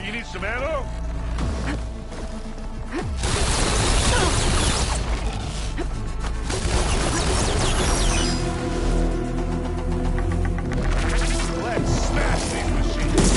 You need some ammo? Let's smash these machines.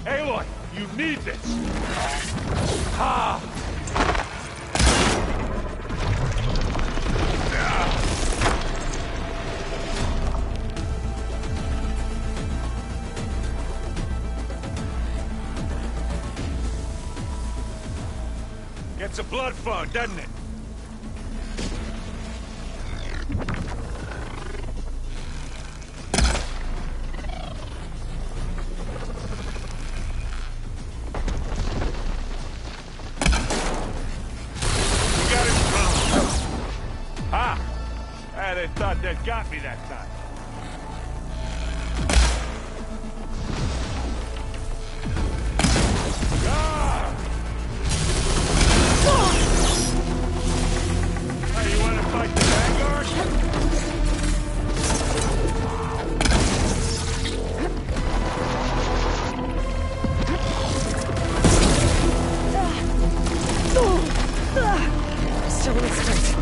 Aloy, you need this! Ah! Gets a blood flow, doesn't it? They thought they'd got me that time. Ah! holding it straight.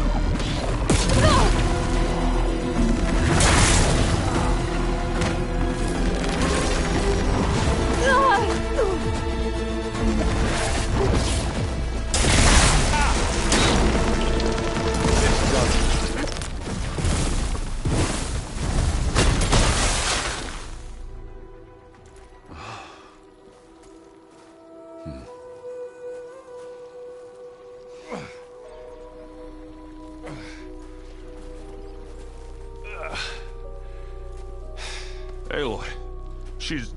Aloy, she's...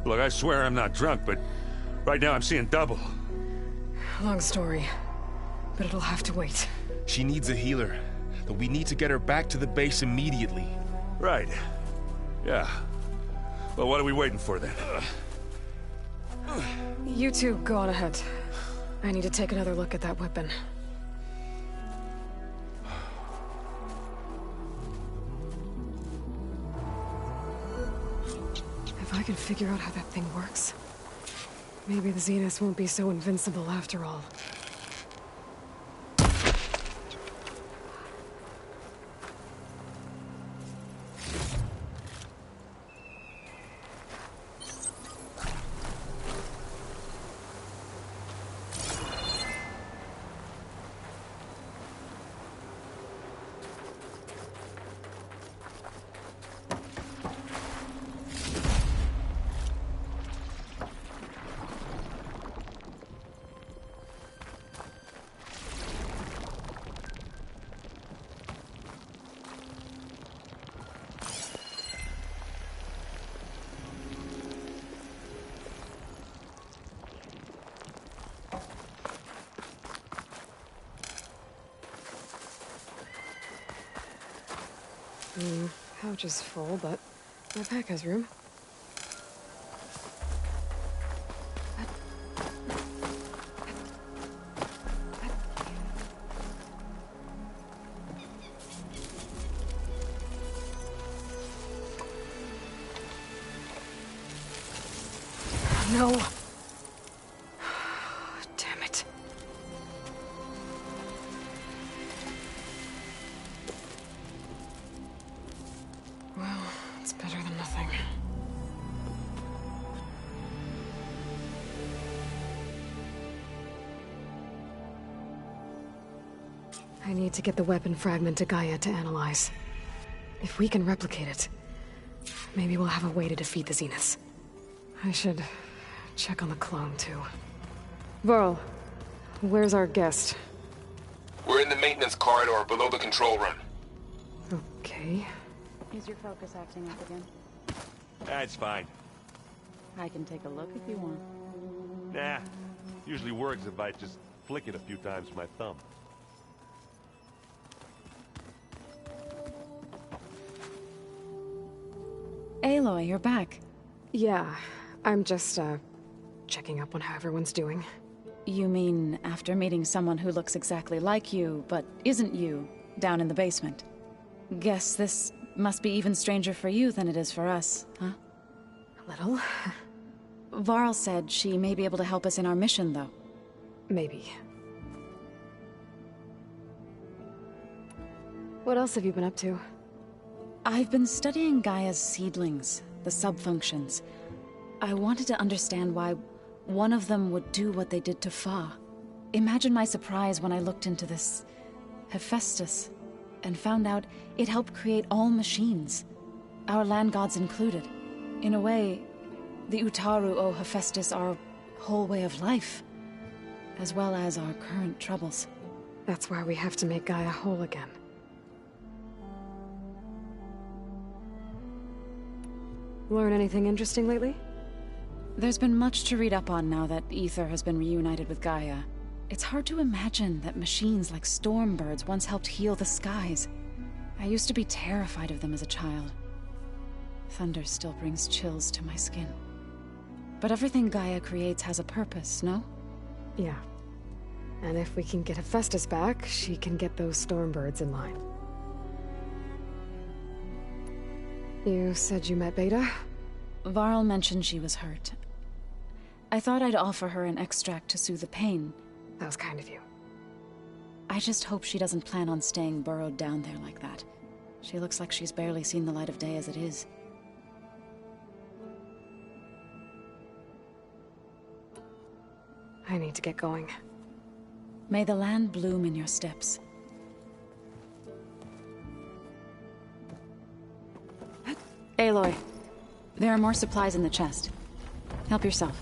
Look, I swear I'm not drunk, but right now I'm seeing double. Long story, but it'll have to wait. She needs a healer, but we need to get her back to the base immediately. Right. Yeah. Well, what are we waiting for then? You two go on ahead. I need to take another look at that weapon. If I can figure out how that thing works, maybe the Zeniths won't be so invincible after all. Pouch is full, but my pack has room. No. Damn it. Well, it's better than nothing. I need to get the weapon fragment to Gaia to analyze. If we can replicate it, maybe we'll have a way to defeat the Zeniths. I should check on the clone, too. Varl, where's our guest? We're in the maintenance corridor below the control room. Okay. Is your focus acting up again? That's fine. I can take a look if you want. Nah. Usually works if I just flick it a few times with my thumb. Aloy, you're back. Yeah, I'm just, checking up on how everyone's doing. You mean after meeting someone who looks exactly like you, but isn't you, down in the basement? Guess this must be even stranger for you than it is for us, huh? A little. Varl said she may be able to help us in our mission, though. Maybe. What else have you been up to? I've been studying Gaia's seedlings, the subfunctions. I wanted to understand why one of them would do what they did to Fa. Imagine my surprise when I looked into this Hephaestus and found out it helped create all machines, our land gods included. In a way, the Utaru owe Hephaestus our whole way of life, as well as our current troubles. That's why we have to make Gaia whole again. Learn anything interesting lately? There's been much to read up on now that Aether has been reunited with Gaia. It's hard to imagine that machines like Stormbirds once helped heal the skies. I used to be terrified of them as a child. Thunder still brings chills to my skin. But everything Gaia creates has a purpose, no? Yeah. And if we can get Hephaestus back, she can get those Stormbirds in line. You said you met Beta? Varl mentioned she was hurt. I thought I'd offer her an extract to soothe the pain. That was kind of you. I just hope she doesn't plan on staying burrowed down there like that. She looks like she's barely seen the light of day as it is. I need to get going. May the land bloom in your steps. Aloy, there are more supplies in the chest. Help yourself.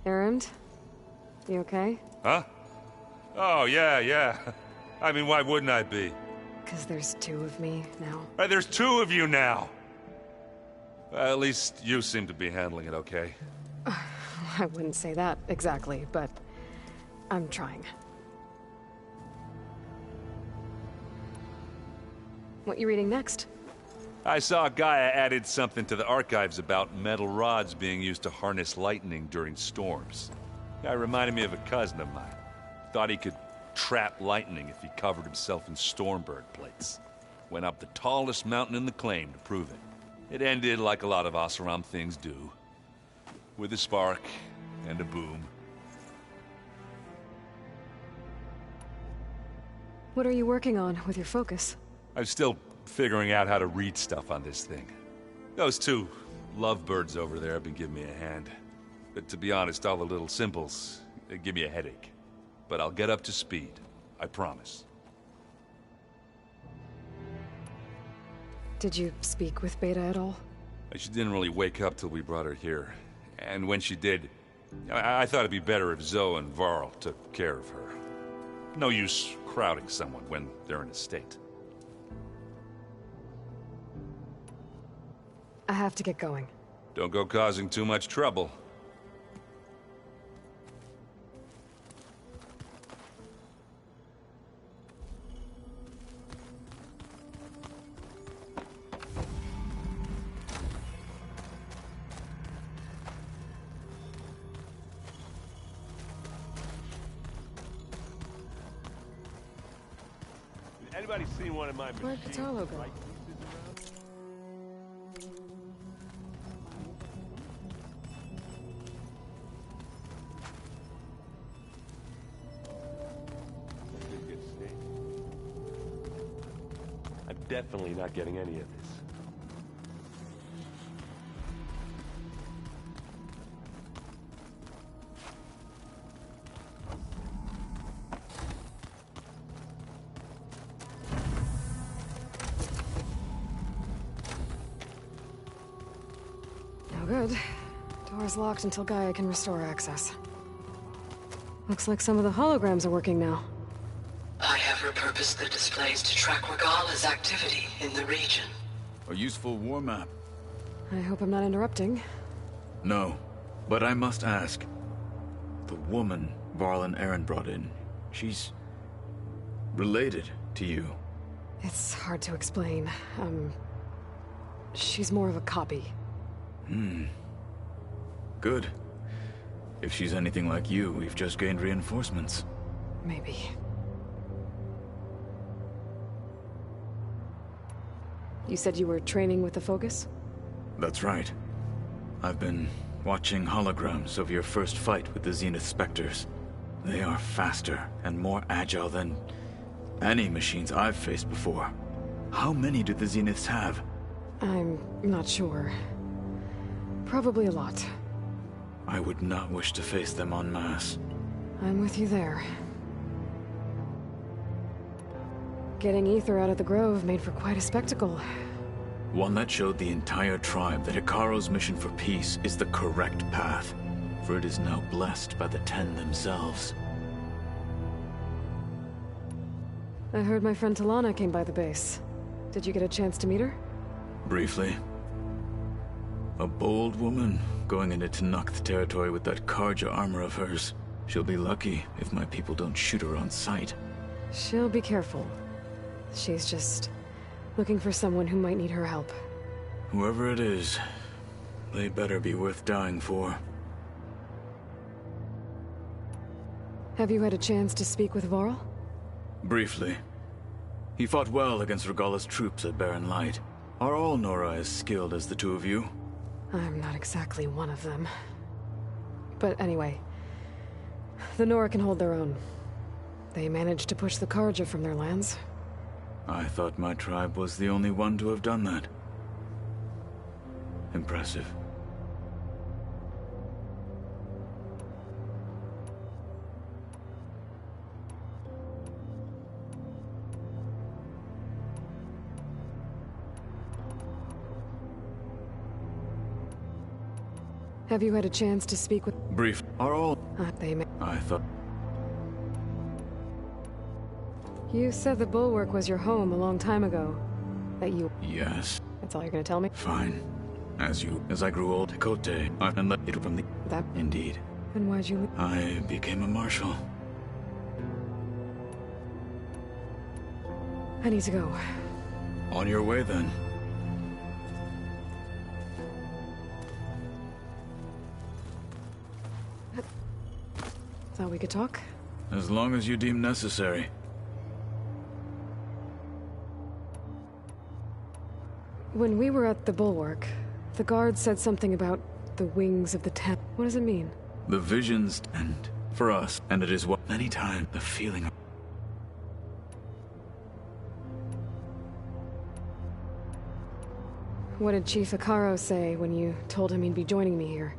Erend? You okay? Huh? Oh, yeah. I mean, why wouldn't I be? Because there's two of me now. There's two of you now! At least you seem to be handling it okay. I wouldn't say that exactly, but I'm trying. What you reading next? I saw Gaia added something to the archives about metal rods being used to harness lightning during storms. Guy reminded me of a cousin of mine. Thought he could trap lightning if he covered himself in Stormbird plates. Went up the tallest mountain in the claim to prove it. It ended like a lot of Oseram things do. With a spark and a boom. What are you working on with your focus? I'm still figuring out how to read stuff on this thing. Those two lovebirds over there have been giving me a hand. But to be honest, all the little symbols, they give me a headache. But I'll get up to speed. I promise. Did you speak with Beta at all? She didn't really wake up till we brought her here. And when she did, I thought it'd be better if Zoe and Varl took care of her. No use crowding someone when they're in a state. I have to get going. Don't go causing too much trouble. Anybody seen one of my Where'd machines? Kotallo go? I'm definitely not getting any of this. No good. Door's locked until Gaia can restore access. Looks like some of the holograms are working now. I have repurposed the displays to track Regala's activity in the region. A useful war map. I hope I'm not interrupting. No, but I must ask. The woman Varl and Erend brought in, she's related to you. It's hard to explain. She's more of a copy. Good. If she's anything like you, we've just gained reinforcements. Maybe. You said you were training with the Focus? That's right. I've been watching holograms of your first fight with the Zenith Spectres. They are faster and more agile than any machines I've faced before. How many do the Zeniths have? I'm not sure. Probably a lot. I would not wish to face them en masse. I'm with you there. Getting Ether out of the Grove made for quite a spectacle. One that showed the entire tribe that Hekarro's mission for peace is the correct path, for it is now blessed by the Ten themselves. I heard my friend Talana came by the base. Did you get a chance to meet her? Briefly. A bold woman going into Tenakth territory with that Carja armor of hers. She'll be lucky if my people don't shoot her on sight. She'll be careful. She's just looking for someone who might need her help. Whoever it is, they better be worth dying for. Have you had a chance to speak with Varl? Briefly. He fought well against Regala's troops at Barren Light. Are all Nora as skilled as the two of you? I'm not exactly one of them. But anyway, the Nora can hold their own. They managed to push the Carja from their lands. I thought my tribe was the only one to have done that. Impressive. Have you had a chance to speak with... Brief. Are all... They may... I thought... You said the Bulwark was your home a long time ago. That you... Yes. That's all you're gonna tell me? Fine. As I grew old, Tekote, and let it from the... That... Indeed. Then why'd you leave? I became a marshal. I need to go. On your way, then. Thought we could talk? As long as you deem necessary. When we were at the Bulwark, the guard said something about the wings of the Ten. What does it mean? The visions end for us, and it is what many times the feeling of... What did Chief Hekarro say when you told him he'd be joining me here?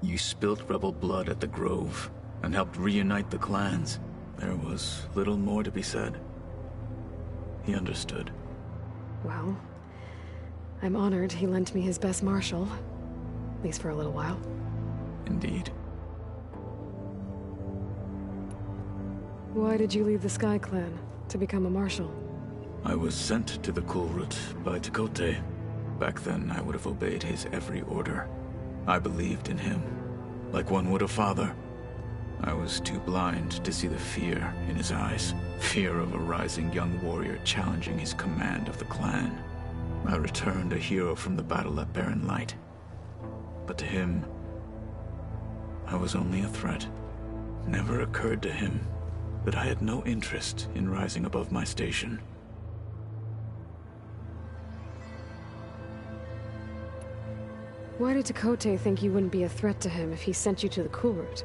You spilt rebel blood at the Grove, and helped reunite the clans. There was little more to be said. He understood. Well, I'm honored he lent me his best marshal. At least for a little while. Indeed. Why did you leave the Sky Clan to become a marshal? I was sent to the Kulrut by Tekote. Back then, I would have obeyed his every order. I believed in him, like one would a father. I was too blind to see the fear in his eyes. Fear of a rising young warrior challenging his command of the clan. I returned a hero from the battle at Barren Light. But to him, I was only a threat. Never occurred to him that I had no interest in rising above my station. Why did Tekote think you wouldn't be a threat to him if he sent you to the Kulrut?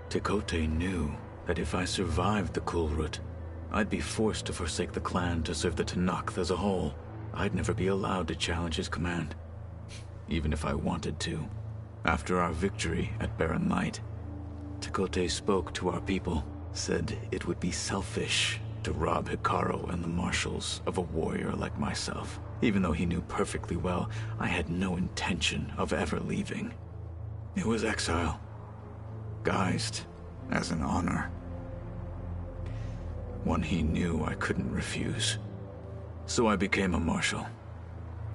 Tekote knew that if I survived the Kulrut, I'd be forced to forsake the clan to serve the Tenakth as a whole. I'd never be allowed to challenge his command, even if I wanted to. After our victory at Barren Light, Tekote spoke to our people, said it would be selfish to rob Hekarro and the marshals of a warrior like myself. Even though he knew perfectly well I had no intention of ever leaving. It was exile, guised as an honor. One he knew I couldn't refuse. So I became a marshal,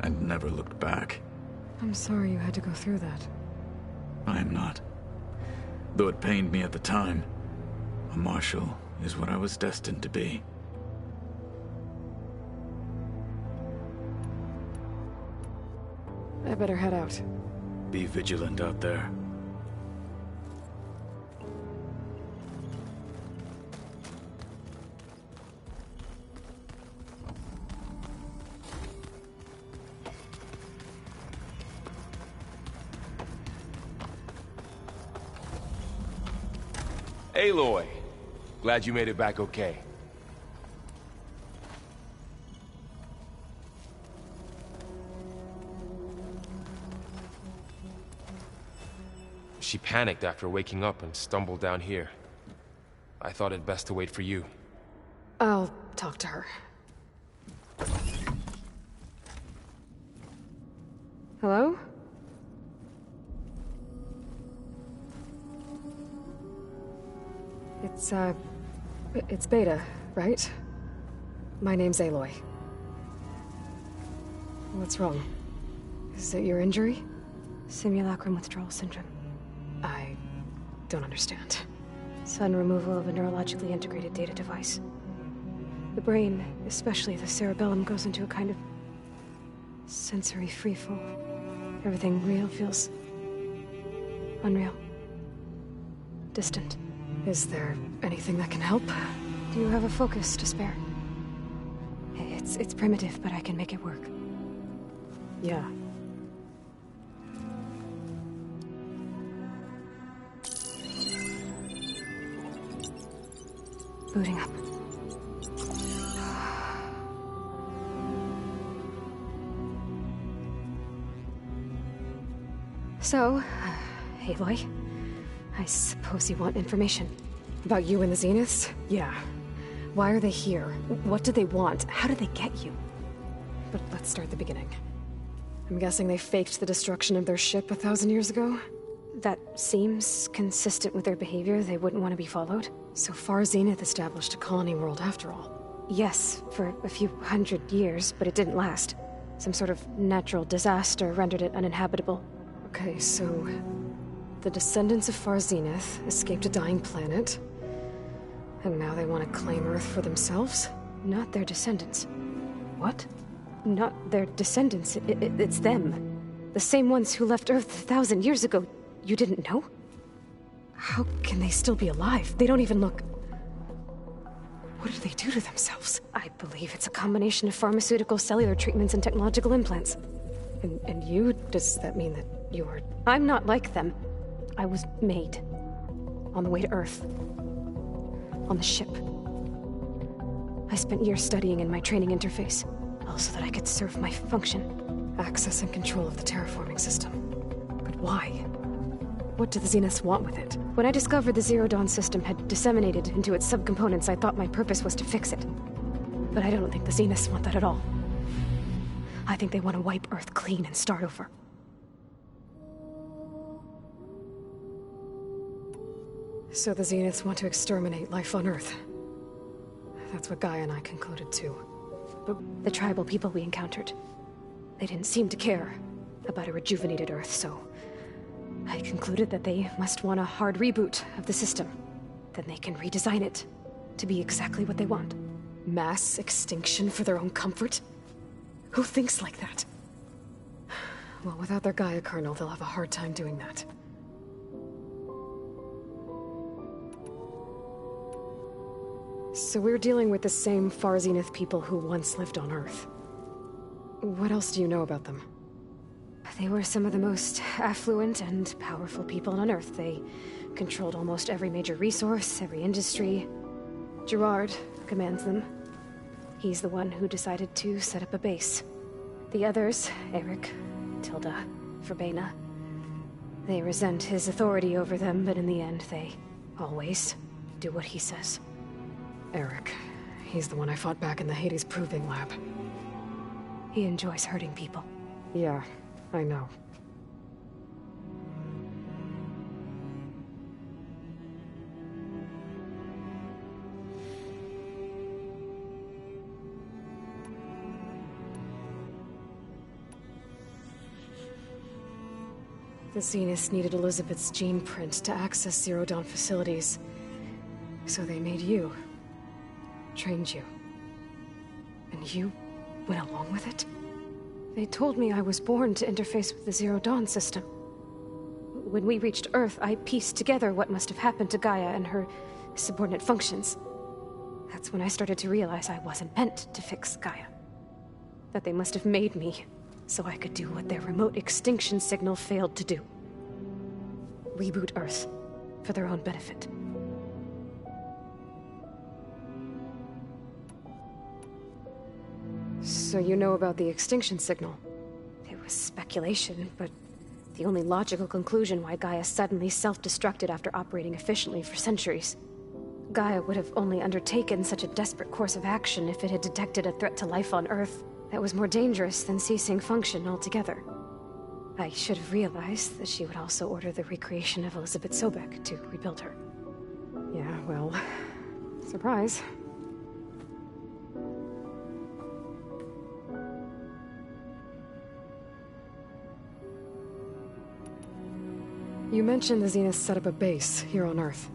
and never looked back. I'm sorry you had to go through that. I am not. Though it pained me at the time, a marshal is what I was destined to be. I better head out. Be vigilant out there. Aloy! Glad you made it back okay. She panicked after waking up and stumbled down here. I thought it best to wait for you. I'll talk to her. Hello? It's Beta, right? My name's Aloy. What's wrong? Is it your injury? Simulacrum withdrawal syndrome. I don't understand. Sudden removal of a neurologically integrated data device. The brain, especially the cerebellum, goes into a kind of sensory freefall. Everything real feels unreal. Distant. Is there anything that can help? Do you have a focus to spare? It's primitive, but I can make it work. Yeah. Booting up. So, Aloy, I suppose you want information. About you and the Zeniths? Yeah. Why are they here? What do they want? How did they get you? But let's start at the beginning. I'm guessing they faked the destruction of their ship 1,000 years ago? That seems consistent with their behavior. They wouldn't want to be followed. So far, Zenith established a colony world after all. Yes, for a few hundred years, but it didn't last. Some sort of natural disaster rendered it uninhabitable. Okay, so the descendants of Far Zenith escaped a dying planet, and now they want to claim Earth for themselves? Not their descendants. What? Not their descendants. It's them. The same ones who left Earth 1,000 years ago. You didn't know? How can they still be alive? They don't even look... What did they do to themselves? I believe it's a combination of pharmaceutical, cellular treatments, and technological implants. And you? Does that mean that you are... I'm not like them. I was made. On the way to Earth. On the ship. I spent years studying in my training interface, all so that I could serve my function. Access and control of the terraforming system. But why? What do the Zeniths want with it? When I discovered the Zero Dawn system had disseminated into its subcomponents, I thought my purpose was to fix it. But I don't think the Zeniths want that at all. I think they want to wipe Earth clean and start over. So the Zeniths want to exterminate life on Earth. That's what Gaia and I concluded too. But the tribal people we encountered, they didn't seem to care about a rejuvenated Earth, so I concluded that they must want a hard reboot of the system. Then they can redesign it to be exactly what they want. Mass extinction for their own comfort? Who thinks like that? Well, without their Gaia kernel, they'll have a hard time doing that. So we're dealing with the same Far Zenith people who once lived on Earth. What else do you know about them? They were some of the most affluent and powerful people on Earth. They controlled almost every major resource, every industry. Gerard commands them. He's the one who decided to set up a base. The others, Eric, Tilda, Verbena, they resent his authority over them, but in the end, they always do what he says. Eric. He's the one I fought back in the Hades Proving Lab. He enjoys hurting people. Yeah, I know. The Zeniths needed Elizabeth's gene print to access Zero Dawn facilities. So they made you. Trained you. And you went along with it? They told me I was born to interface with the Zero Dawn system. When we reached Earth, I pieced together what must have happened to Gaia and her subordinate functions. That's when I started to realize I wasn't meant to fix Gaia. That they must have made me so I could do what their remote extinction signal failed to do. Reboot Earth for their own benefit. So you know about the extinction signal? It was speculation, but the only logical conclusion why Gaia suddenly self-destructed after operating efficiently for centuries. Gaia would have only undertaken such a desperate course of action if it had detected a threat to life on Earth that was more dangerous than ceasing function altogether. I should have realized that she would also order the recreation of Elizabeth Sobek to rebuild her. Yeah, well, surprise. You mentioned the Zeniths set up a base here on Earth.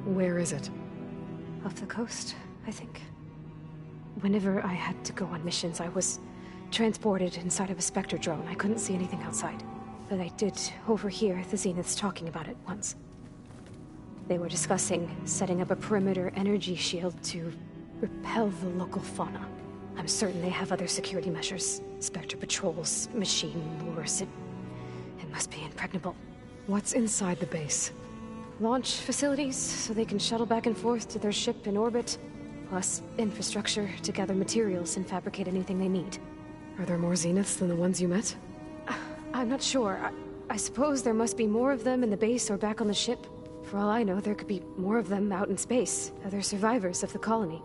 Where is it? Off the coast, I think. Whenever I had to go on missions, I was transported inside of a Spectre drone. I couldn't see anything outside. But I did overhear the Zeniths talking about it once. They were discussing setting up a perimeter energy shield to repel the local fauna. I'm certain they have other security measures. Spectre patrols, machine lures. It must be impregnable. What's inside the base? Launch facilities, so they can shuttle back and forth to their ship in orbit. Plus, infrastructure to gather materials and fabricate anything they need. Are there more Zeniths than the ones you met? I'm not sure. I suppose there must be more of them in the base or back on the ship. For all I know, there could be more of them out in space, other survivors of the colony.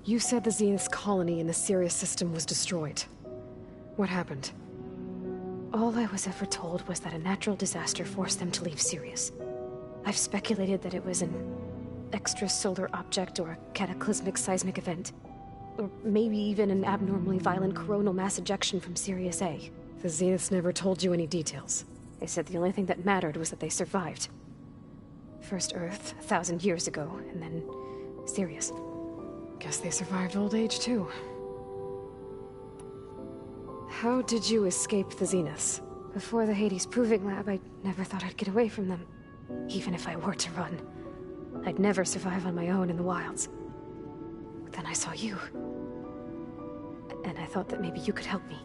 You said the Zenith's colony in the Sirius system was destroyed. What happened? All I was ever told was that a natural disaster forced them to leave Sirius. I've speculated that it was an extrasolar object or a cataclysmic seismic event. Or maybe even an abnormally violent coronal mass ejection from Sirius A. The Zeniths never told you any details. They said the only thing that mattered was that they survived. First Earth, 1,000 years ago, and then Sirius. Guess they survived old age, too. How did you escape the Zeniths? Before the Hades Proving Lab, I never thought I'd get away from them. Even if I were to run. I'd never survive on my own in the wilds. But then I saw you. And I thought that maybe you could help me.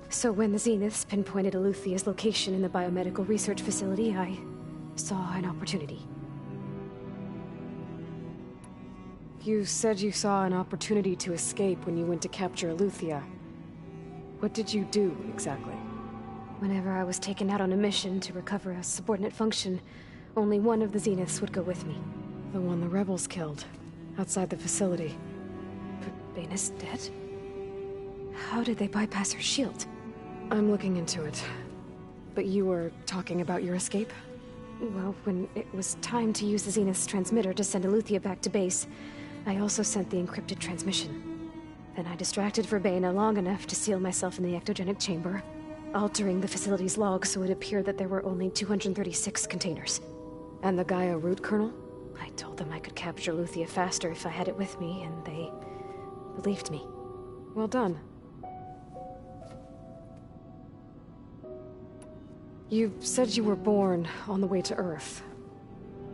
So when the Zeniths pinpointed Eluthia's location in the biomedical research facility, I saw an opportunity. You said you saw an opportunity to escape when you went to capture Eluthia. What did you do, exactly? Whenever I was taken out on a mission to recover a subordinate function, only one of the Zeniths would go with me. The one the rebels killed, outside the facility. But Baina's dead? How did they bypass her shield? I'm looking into it. But you were talking about your escape? Well, when it was time to use the Zenith's transmitter to send Eluthia back to base, I also sent the encrypted transmission. Then I distracted Verbena long enough to seal myself in the ectogenic chamber, altering the facility's log so it appeared that there were only 236 containers. And the Gaia root kernel? I told them I could capture Eluthia faster if I had it with me, and they believed me. Well done. You said you were born on the way to Earth.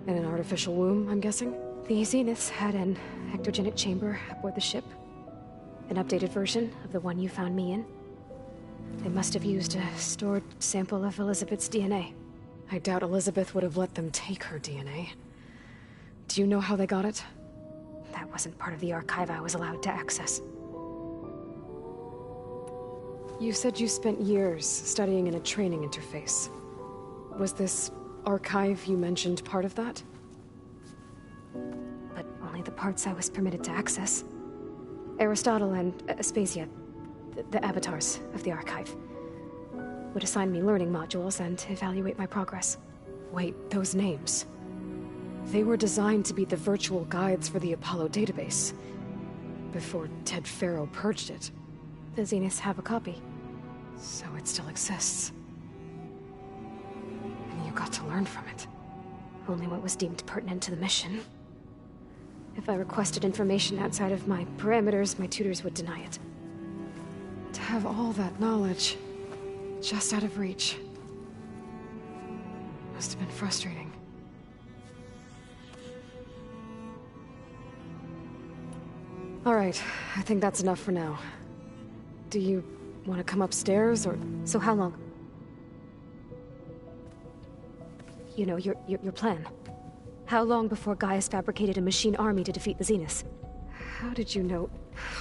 In an artificial womb, I'm guessing? The Zeniths had an ectogenic chamber aboard the ship. An updated version of the one you found me in. They must have used a stored sample of Elizabeth's DNA. I doubt Elizabeth would have let them take her DNA. Do you know how they got it? That wasn't part of the archive I was allowed to access. You said you spent years studying in a training interface. Was this archive you mentioned part of that? But only the parts I was permitted to access. Aristotle and Aspasia, the avatars of the archive, would assign me learning modules and evaluate my progress. Wait, those names. They were designed to be the virtual guides for the Apollo database, before Ted Faro purged it. The Zeniths have a copy. So it still exists. And you got to learn from it. Only what was deemed pertinent to the mission. If I requested information outside of my parameters, my tutors would deny it. To have all that knowledge, just out of reach. Must have been frustrating. All right, I think that's enough for now. Do you want to come upstairs, or... So how long? You know, your plan. How long before Gaius fabricated a machine army to defeat the Zeniths? How did you know?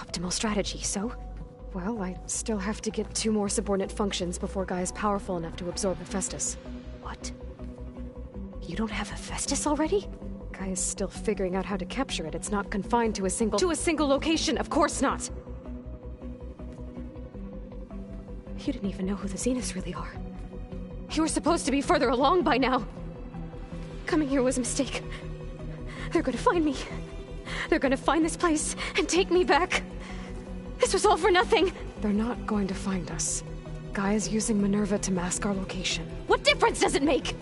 Optimal strategy, so? Well, I still have to get 2 more subordinate functions before Gaia's powerful enough to absorb Hephaestus. What? You don't have Hephaestus already? Gaia's still figuring out how to capture it. It's not confined to a single... To a single location, of course not! You didn't even know who the Zeniths really are. You were supposed to be further along by now. Coming here was a mistake. They're gonna find me. They're gonna find this place and take me back. This was all for nothing. They're not going to find us. Gaia's using Minerva to mask our location. What difference does it make?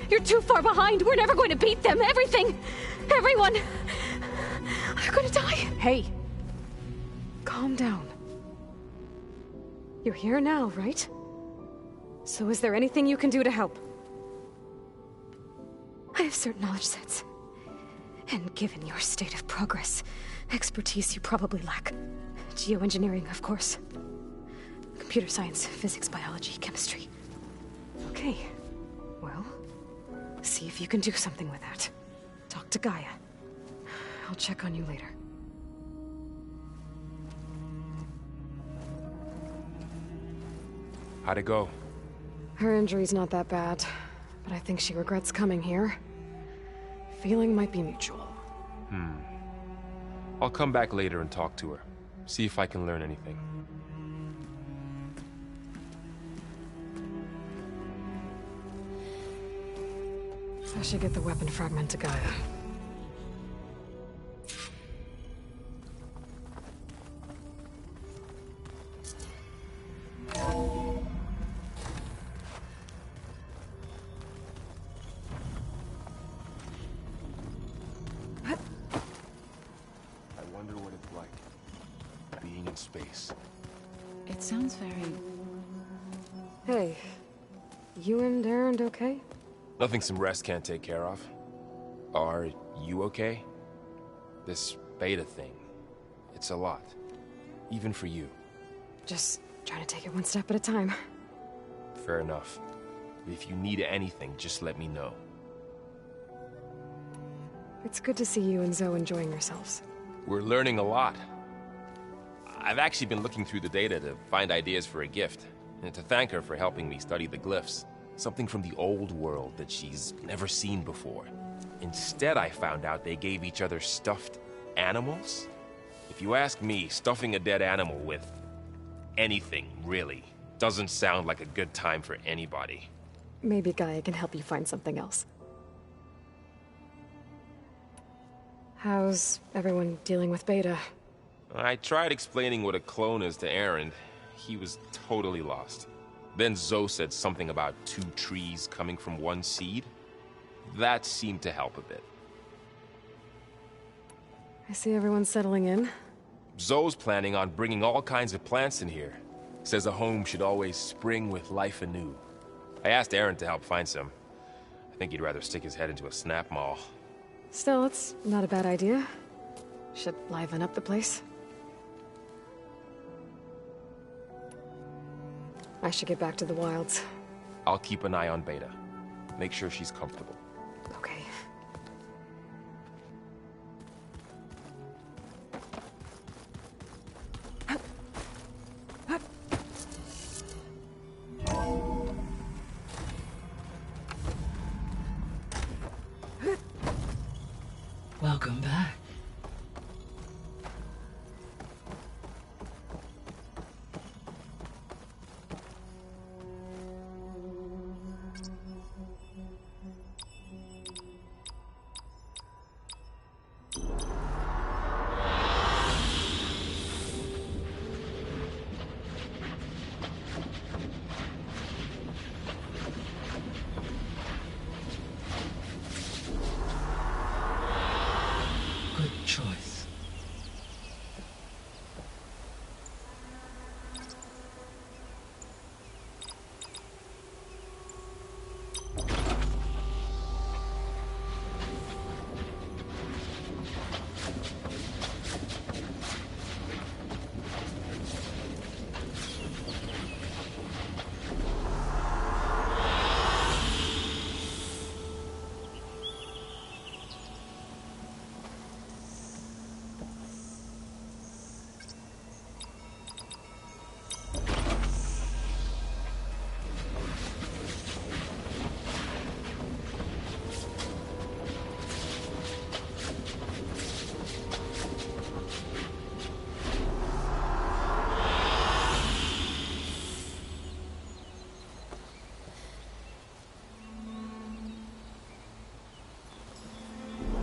You're too far behind. We're never going to beat them. Everything. Everyone. They're gonna die. Hey. Calm down. You're here now, right? So is there anything you can do to help? I have certain knowledge sets. And given your state of progress, expertise you probably lack. Geoengineering, of course. Computer science, physics, biology, chemistry. Okay. Well, see if you can do something with that. Talk to Gaia. I'll check on you later. How'd it go? Her injury's not that bad, but I think she regrets coming here. Feeling might be mutual. I'll come back later and talk to her. See if I can learn anything. I should get the weapon fragment to Gaia. I wonder what it's like, being in space. It sounds very... Hey, you and Erend okay? Nothing some rest can't take care of. Are you okay? This beta thing, it's a lot. Even for you. Just trying to take it one step at a time. Fair enough. If you need anything, just let me know. It's good to see you and Zoe enjoying yourselves. We're learning a lot. I've actually been looking through the data to find ideas for a gift, and to thank her for helping me study the glyphs. Something from the old world that she's never seen before. Instead, I found out they gave each other stuffed animals. If you ask me, stuffing a dead animal with anything, really, doesn't sound like a good time for anybody. Maybe Gaia can help you find something else. How's everyone dealing with Beta? I tried explaining what a clone is to Erend. He was totally lost. Then Zoe said something about 2 trees coming from 1 seed. That seemed to help a bit. I see everyone's settling in. Zoe's planning on bringing all kinds of plants in here. Says a home should always spring with life anew. I asked Erend to help find some. I think he'd rather stick his head into a snap mall. Still, it's not a bad idea. Should liven up the place. I should get back to the wilds. I'll keep an eye on Beta. Make sure she's comfortable. Okay. Welcome back. Good choice.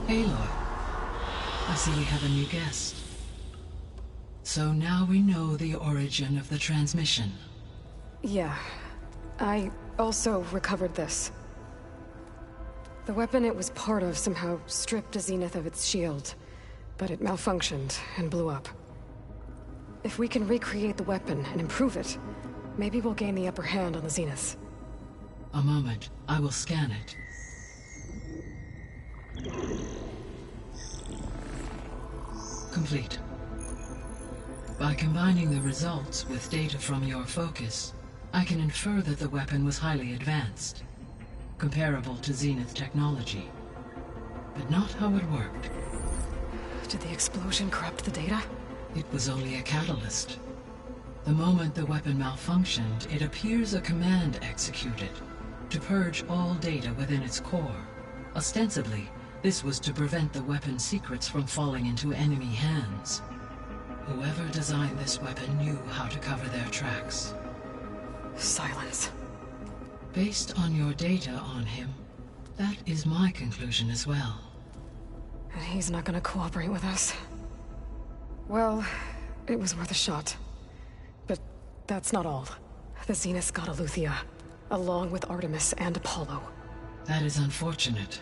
Aloy, I see we have a new guest. So now we know the origin of the transmission. Yeah. I also recovered this. The weapon it was part of somehow stripped Zenith of its shield, but it malfunctioned and blew up. If we can recreate the weapon and improve it, maybe we'll gain the upper hand on the Zeniths. A moment, I will scan it. Complete. By combining the results with data from your focus, I can infer that the weapon was highly advanced, comparable to Zenith technology, but not how it worked. Did the explosion corrupt the data? It was only a catalyst. The moment the weapon malfunctioned, it appears a command executed to purge all data within its core. Ostensibly, this was to prevent the weapon's secrets from falling into enemy hands. Whoever designed this weapon knew how to cover their tracks. Silence. Based on your data on him, that is my conclusion as well. And he's not gonna cooperate with us. Well, it was worth a shot. But that's not all. The Zeniths got Eleuthia, along with Artemis and Apollo. That is unfortunate.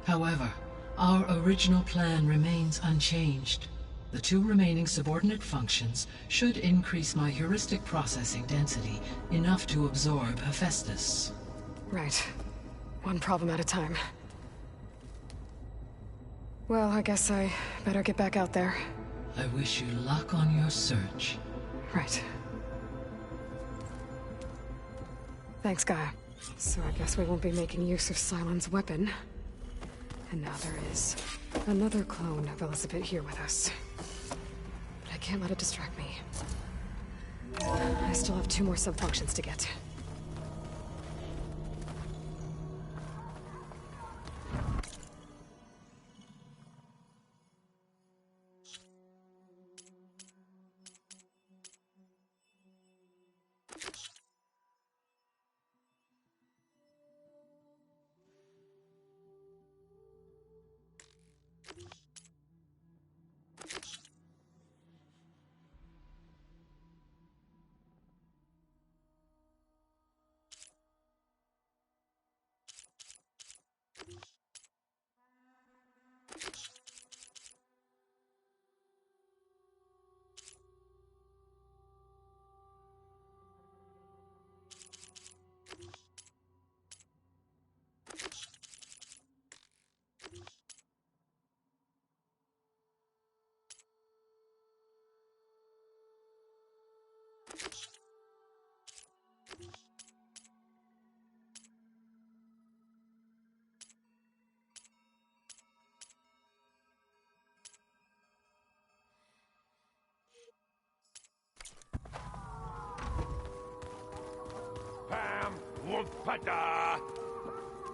However, our original plan remains unchanged. The 2 remaining subordinate functions should increase my heuristic processing density enough to absorb Hephaestus. Right. One problem at a time. Well, I guess I better get back out there. I wish you luck on your search. Right. Thanks, Gaia. So I guess we won't be making use of Cylon's weapon. And now there is another clone of Elizabeth here with us. But I can't let it distract me. I still have 2 more sub-functions to get.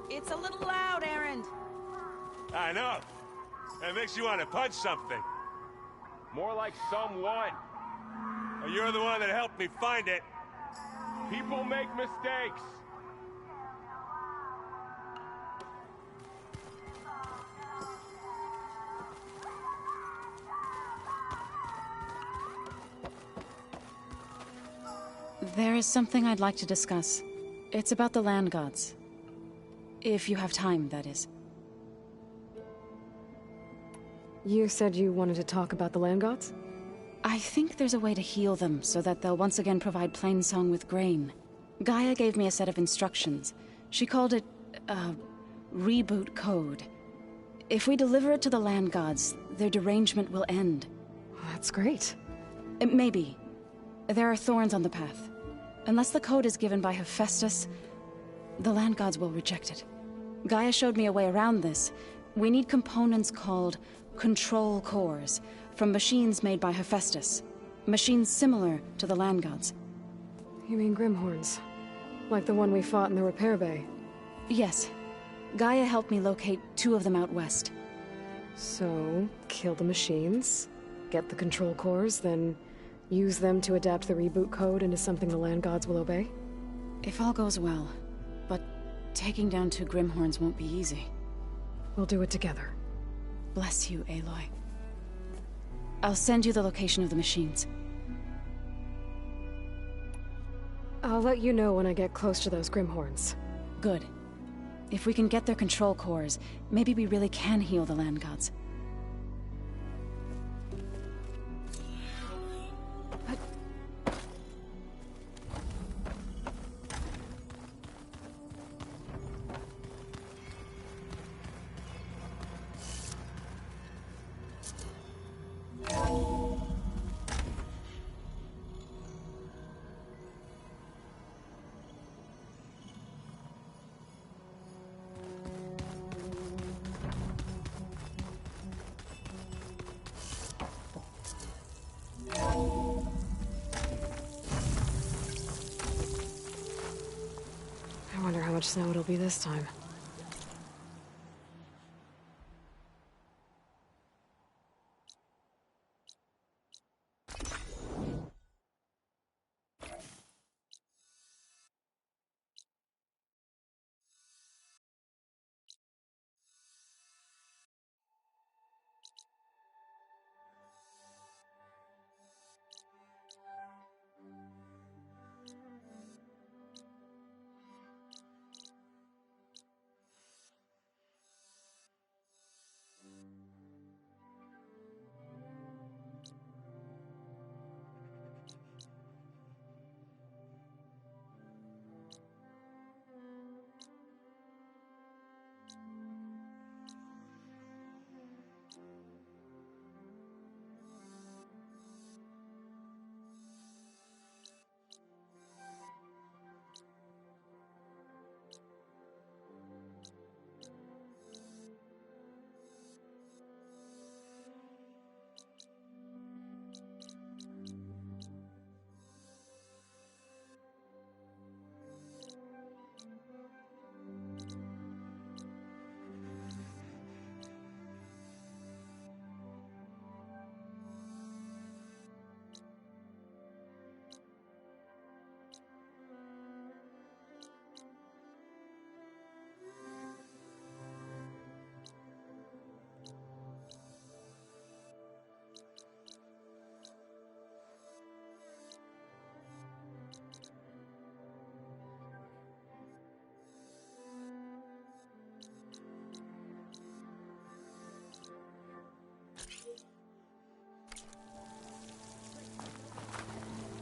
It's a little loud, Erend. I know. It makes you want to punch something. More like someone. Well, you're the one that helped me find it. People make mistakes. There is something I'd like to discuss. It's about the land gods. If you have time, that is. You said you wanted to talk about the land gods? I think there's a way to heal them so that they'll once again provide Plainsong with grain. Gaia gave me a set of instructions. She called it, reboot code. If we deliver it to the land gods, their derangement will end. That's great. Maybe. There are thorns on the path. Unless the code is given by Hephaestus, the land gods will reject it. Gaia showed me a way around this. We need components called control cores from machines made by Hephaestus. Machines similar to the land gods. You mean Grimhorns? Like the one we fought in the repair bay? Yes. Gaia helped me locate 2 of them out west. So, kill the machines, get the control cores, then use them to adapt the reboot code into something the land gods will obey? If all goes well. But taking down 2 Grimhorns won't be easy. We'll do it together. Bless you, Aloy. I'll send you the location of the machines. I'll let you know when I get close to those Grimhorns. Good. If we can get their control cores, maybe we really can heal the land gods. snow it'll be this time.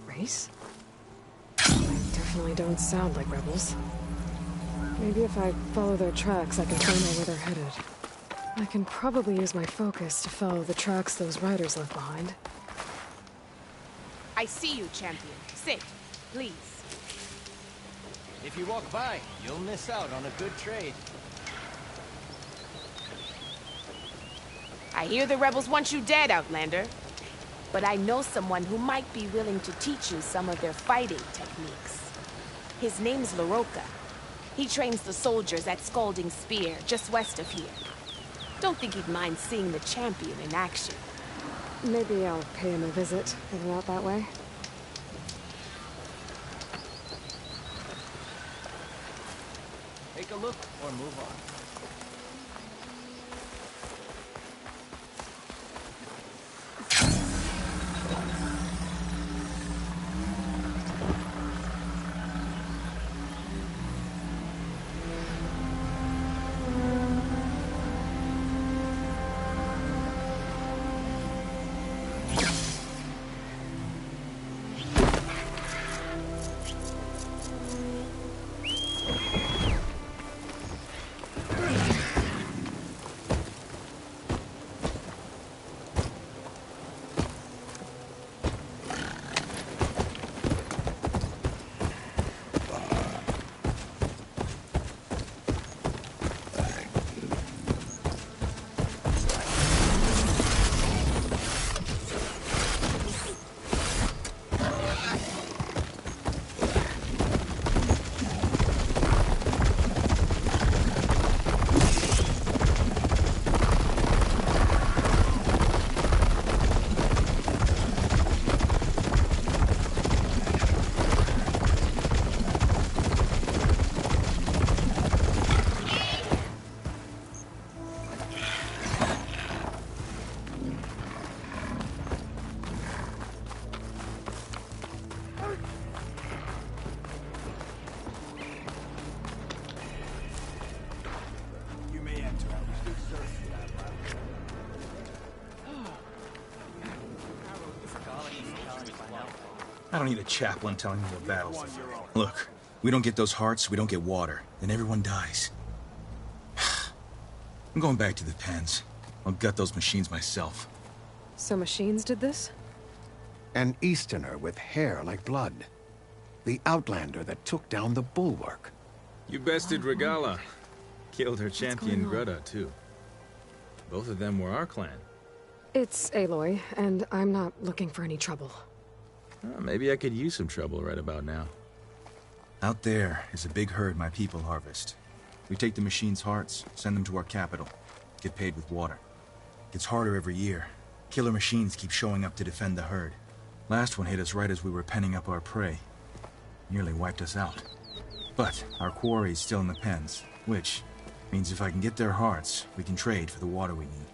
Race? They definitely don't sound like rebels. Maybe if I follow their tracks, I can find out where they're headed. I can probably use my focus to follow the tracks those riders left behind. I see you, champion. Sit, please. If you walk by, you'll miss out on a good trade. I hear the rebels want you dead, Outlander. But I know someone who might be willing to teach you some of their fighting techniques. His name's LaRocca. He trains the soldiers at Scalding Spear, just west of here. Don't think he'd mind seeing the champion in action. Maybe I'll pay him a visit, heading out that way. Take a look or move on. I don't need a chaplain telling me the battles. Look, we don't get those hearts, we don't get water, then everyone dies. I'm going back to the pens. I'll gut those machines myself. So machines did this? An Easterner with hair like blood. The Outlander that took down the Bulwark. You bested Regalla. Killed her champion Greta, too. Both of them were our clan. It's Aloy, and I'm not looking for any trouble. Maybe I could use some trouble right about now. Out there is a big herd my people harvest. We take the machine's hearts, send them to our capital, get paid with water. Gets harder every year. Killer machines keep showing up to defend the herd. Last one hit us right as we were penning up our prey. Nearly wiped us out. But our quarry is still in the pens, which means if I can get their hearts, we can trade for the water we need.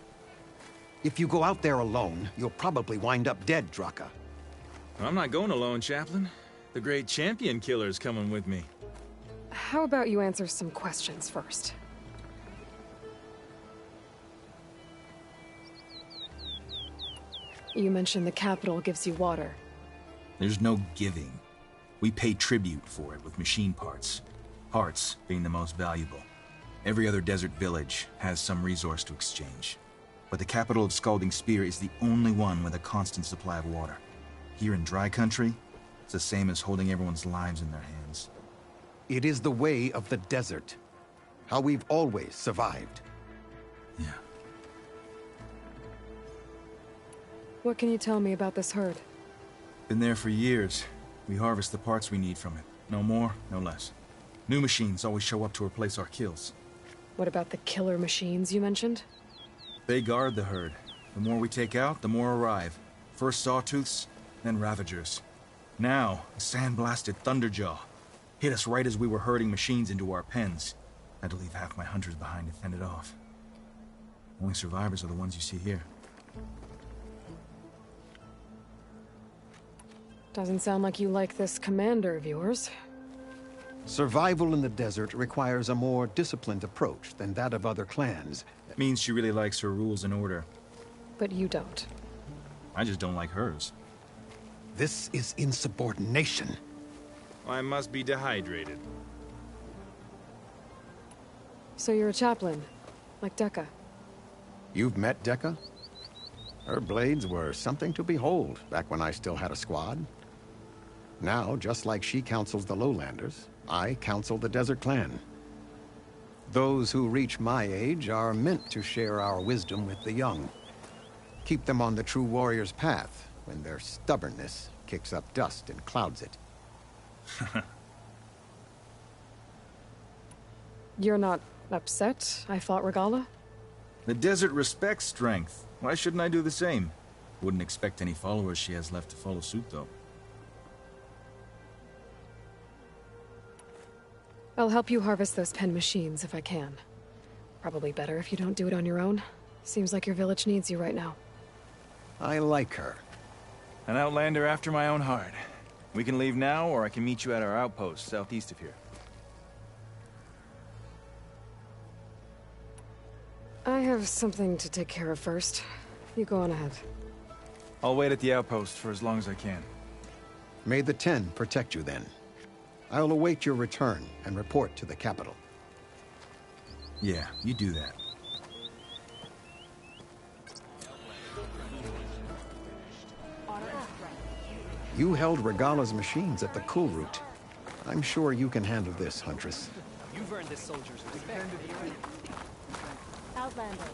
If you go out there alone, you'll probably wind up dead, Draka. I'm not going alone, Chaplain. The great champion killer's coming with me. How about you answer some questions first? You mentioned the capital gives you water. There's no giving. We pay tribute for it with machine parts. Hearts being the most valuable. Every other desert village has some resource to exchange. But the capital of Scalding Spear is the only one with a constant supply of water. Here in dry country, it's the same as holding everyone's lives in their hands. It is the way of the desert. How we've always survived. Yeah. What can you tell me about this herd? Been there for years. We harvest the parts we need from it. No more, no less. New machines always show up to replace our kills. What about the killer machines you mentioned? They guard the herd. The more we take out, the more arrive. First Sawtooths, then Ravagers. Now, a sand-blasted Thunderjaw. Hit us right as we were herding machines into our pens. Had to leave half my hunters behind to fend it off. Only survivors are the ones you see here. Doesn't sound like you like this commander of yours. Survival in the desert requires a more disciplined approach than that of other clans. That means she really likes her rules and order. But you don't. I just don't like hers. This is insubordination. I must be dehydrated. So you're a chaplain, like Dekka. You've met Dekka? Her blades were something to behold back when I still had a squad. Now, just like she counsels the Lowlanders, I counsel the Desert Clan. Those who reach my age are meant to share our wisdom with the young. Keep them on the true warrior's path when their stubbornness kicks up dust and clouds it. You're not upset I fought Regalla? The desert respects strength. Why shouldn't I do the same? Wouldn't expect any followers she has left to follow suit, though. I'll help you harvest those pen machines if I can. Probably better if you don't do it on your own. Seems like your village needs you right now. I like her. An outlander after my own heart. We can leave now, or I can meet you at our outpost southeast of here. I have something to take care of first. You go on ahead. I'll wait at the outpost for as long as I can. May the Ten protect you then. I'll await your return and report to the capital. Yeah, you do that. You held Regalla's machines at the Cool Route. I'm sure you can handle this, Huntress. You've earned this soldier's respect. Outlander.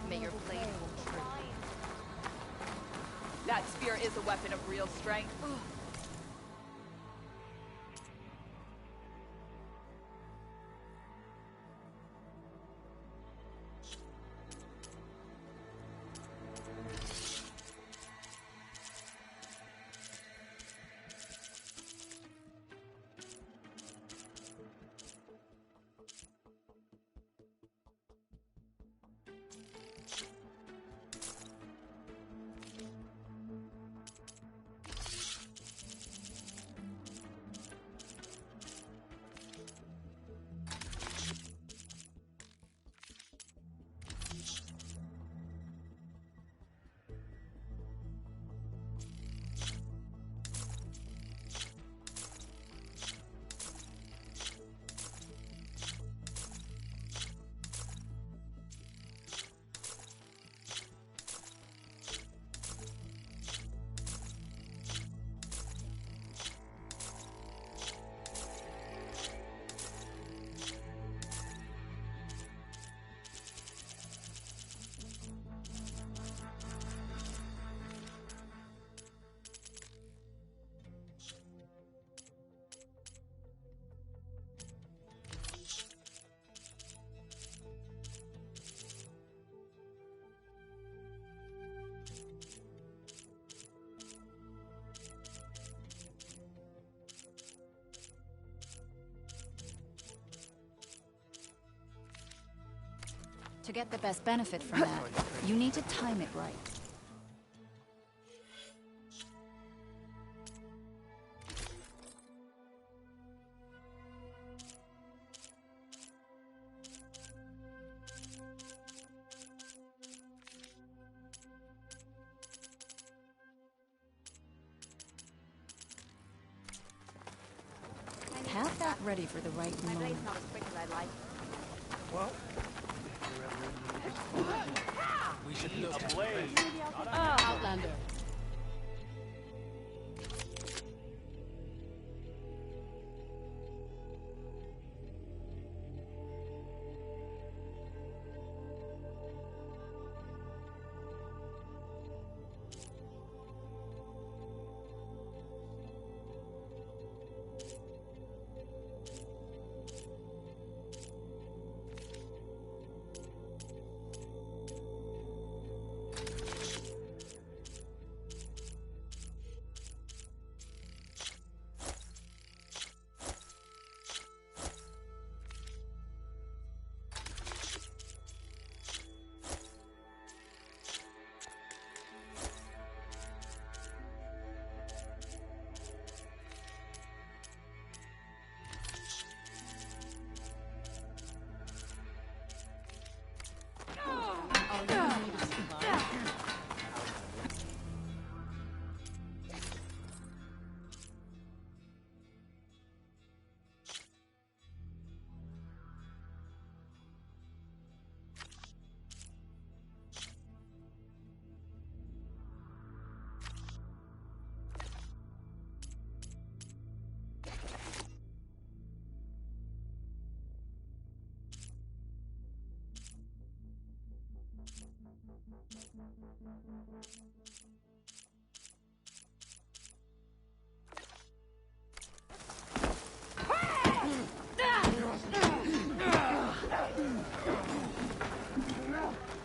May your blade hold true. That spear is a weapon of real strength. To get the best benefit from that, you need to time it right. Have that ready for the right moment. My blade's not as quick as I'd like. Well, we should look at blade. Outlander.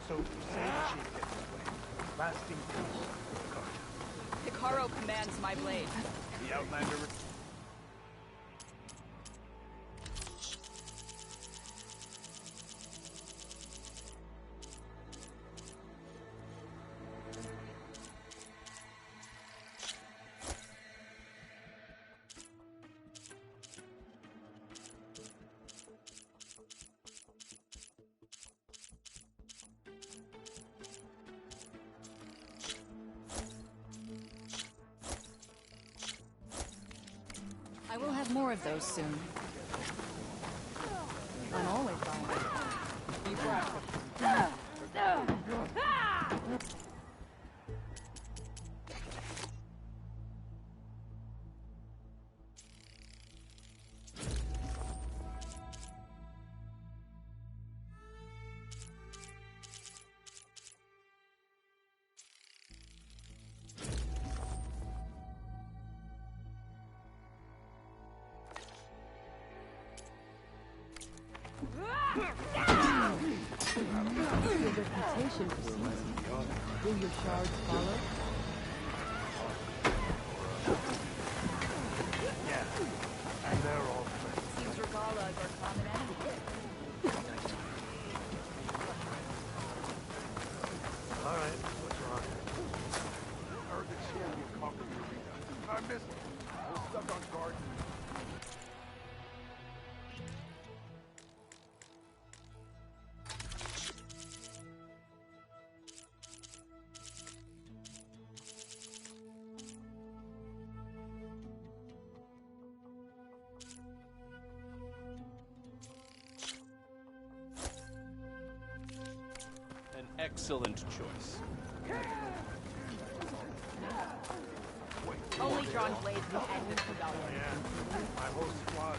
So you say the chief gets his way. Lasting peace for the Carja. Hikaru commands my blade. The Outlander... I will have more of those soon. I'm always buying. Be proud. Your reputation precedes you. Will your shards follow? Yeah, and they're all friends. Seems Regala is our common enemy. All right, what's wrong? I heard that she had me covered in Eureka. I missed it. I was stuck on guard. An excellent choice. Only drawn blades will end with Regala. Yeah, my whole squad.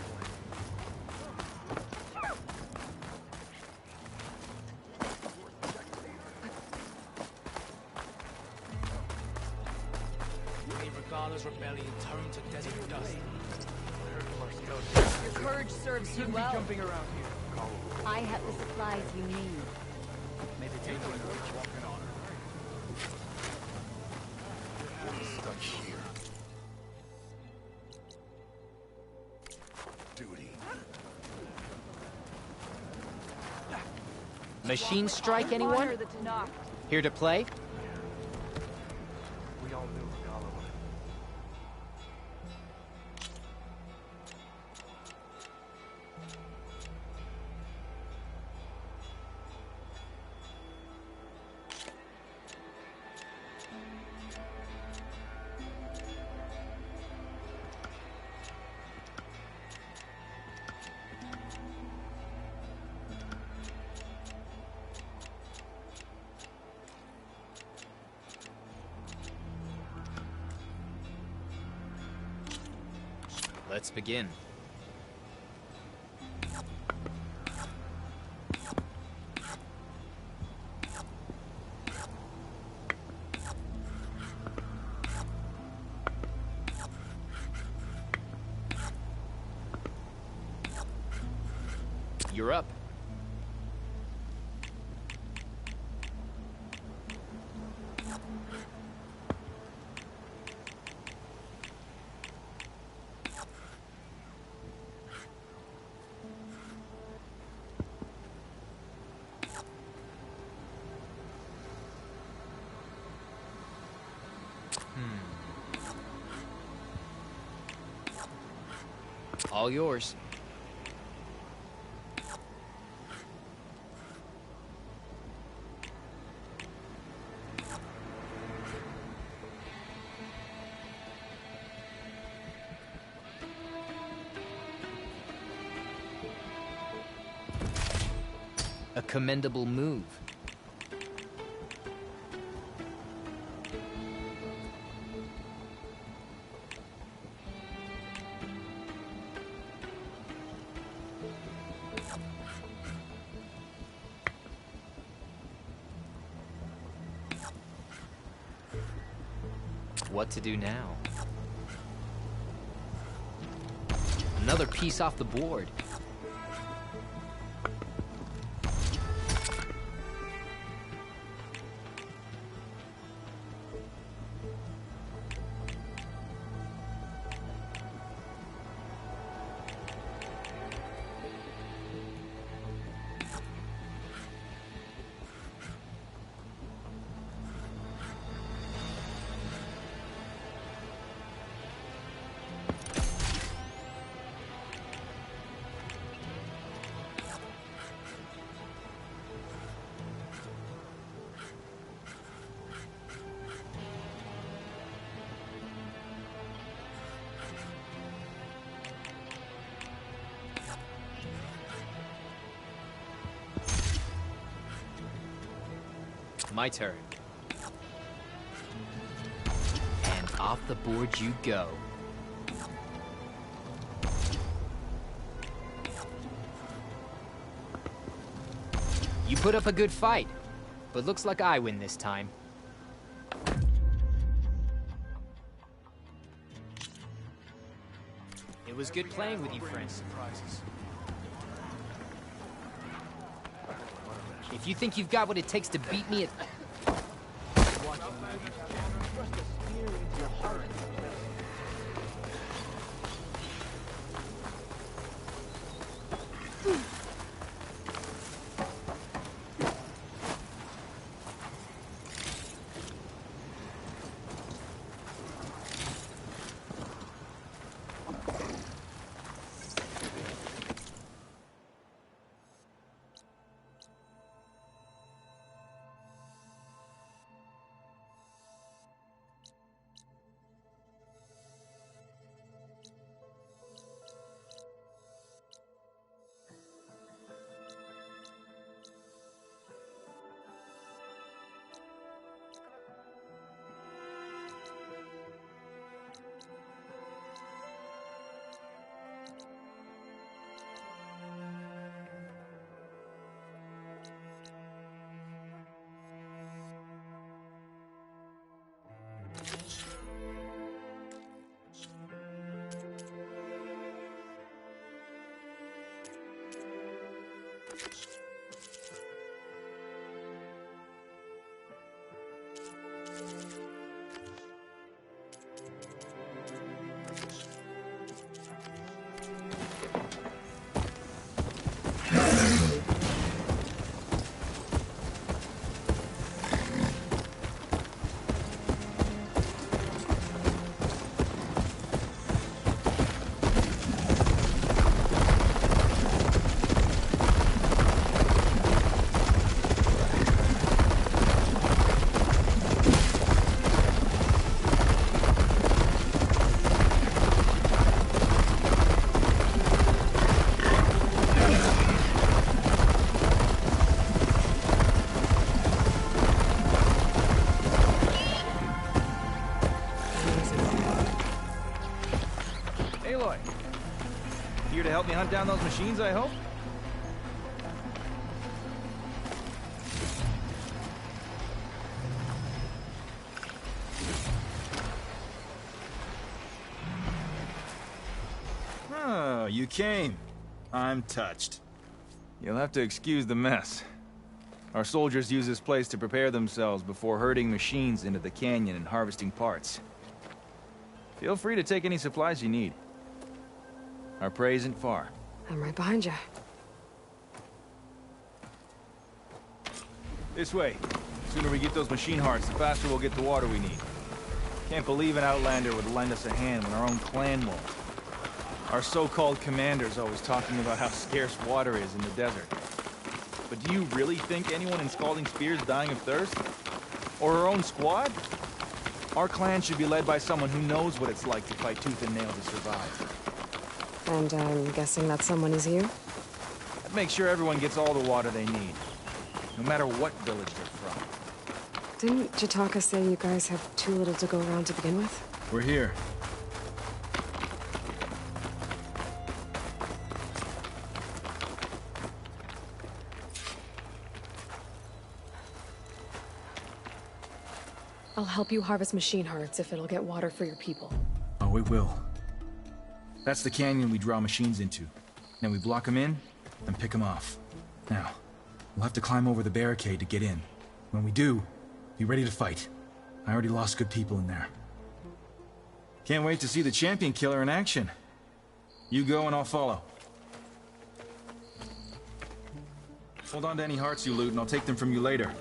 May Regala's rebellion turn to desert dust. I heard from our scouts. Your courage serves you Shouldn't well. be jumping around here. I have the supplies you need. Meditate on walking on her. I'm stuck here. Duty. Machine strike, anyone? Here to play? We all knew Regala would. Let's begin. You're up. All yours. A commendable move. What to do now? Another piece off the board. My turn. And off the board you go. You put up a good fight, but looks like I win this time. It was good playing with you, friend. If you think you've got what it takes to beat me at... Aloy. Here to help me hunt down those machines, I hope? Oh, you came. I'm touched. You'll have to excuse the mess. Our soldiers use this place to prepare themselves before herding machines into the canyon and harvesting parts. Feel free to take any supplies you need. Our prey isn't far. I'm right behind you. This way. The sooner we get those machine hearts, the faster we'll get the water we need. Can't believe an Outlander would lend us a hand when our own clan won't. Our so-called commander's always talking about how scarce water is in the desert. But do you really think anyone in Scalding Spear's dying of thirst? Or her own squad? Our clan should be led by someone who knows what it's like to fight tooth and nail to survive. And I'm guessing that someone is you? I'd make sure everyone gets all the water they need, no matter what village they're from. Didn't Jataka say you guys have too little to go around to begin with? We're here. I'll help you harvest machine hearts if it'll get water for your people. Oh, it will. That's the canyon we draw machines into. Then we block them in, and pick them off. Now, we'll have to climb over the barricade to get in. When we do, be ready to fight. I already lost good people in there. Can't wait to see the champion killer in action. You go and I'll follow. Hold on to any hearts you loot and I'll take them from you later.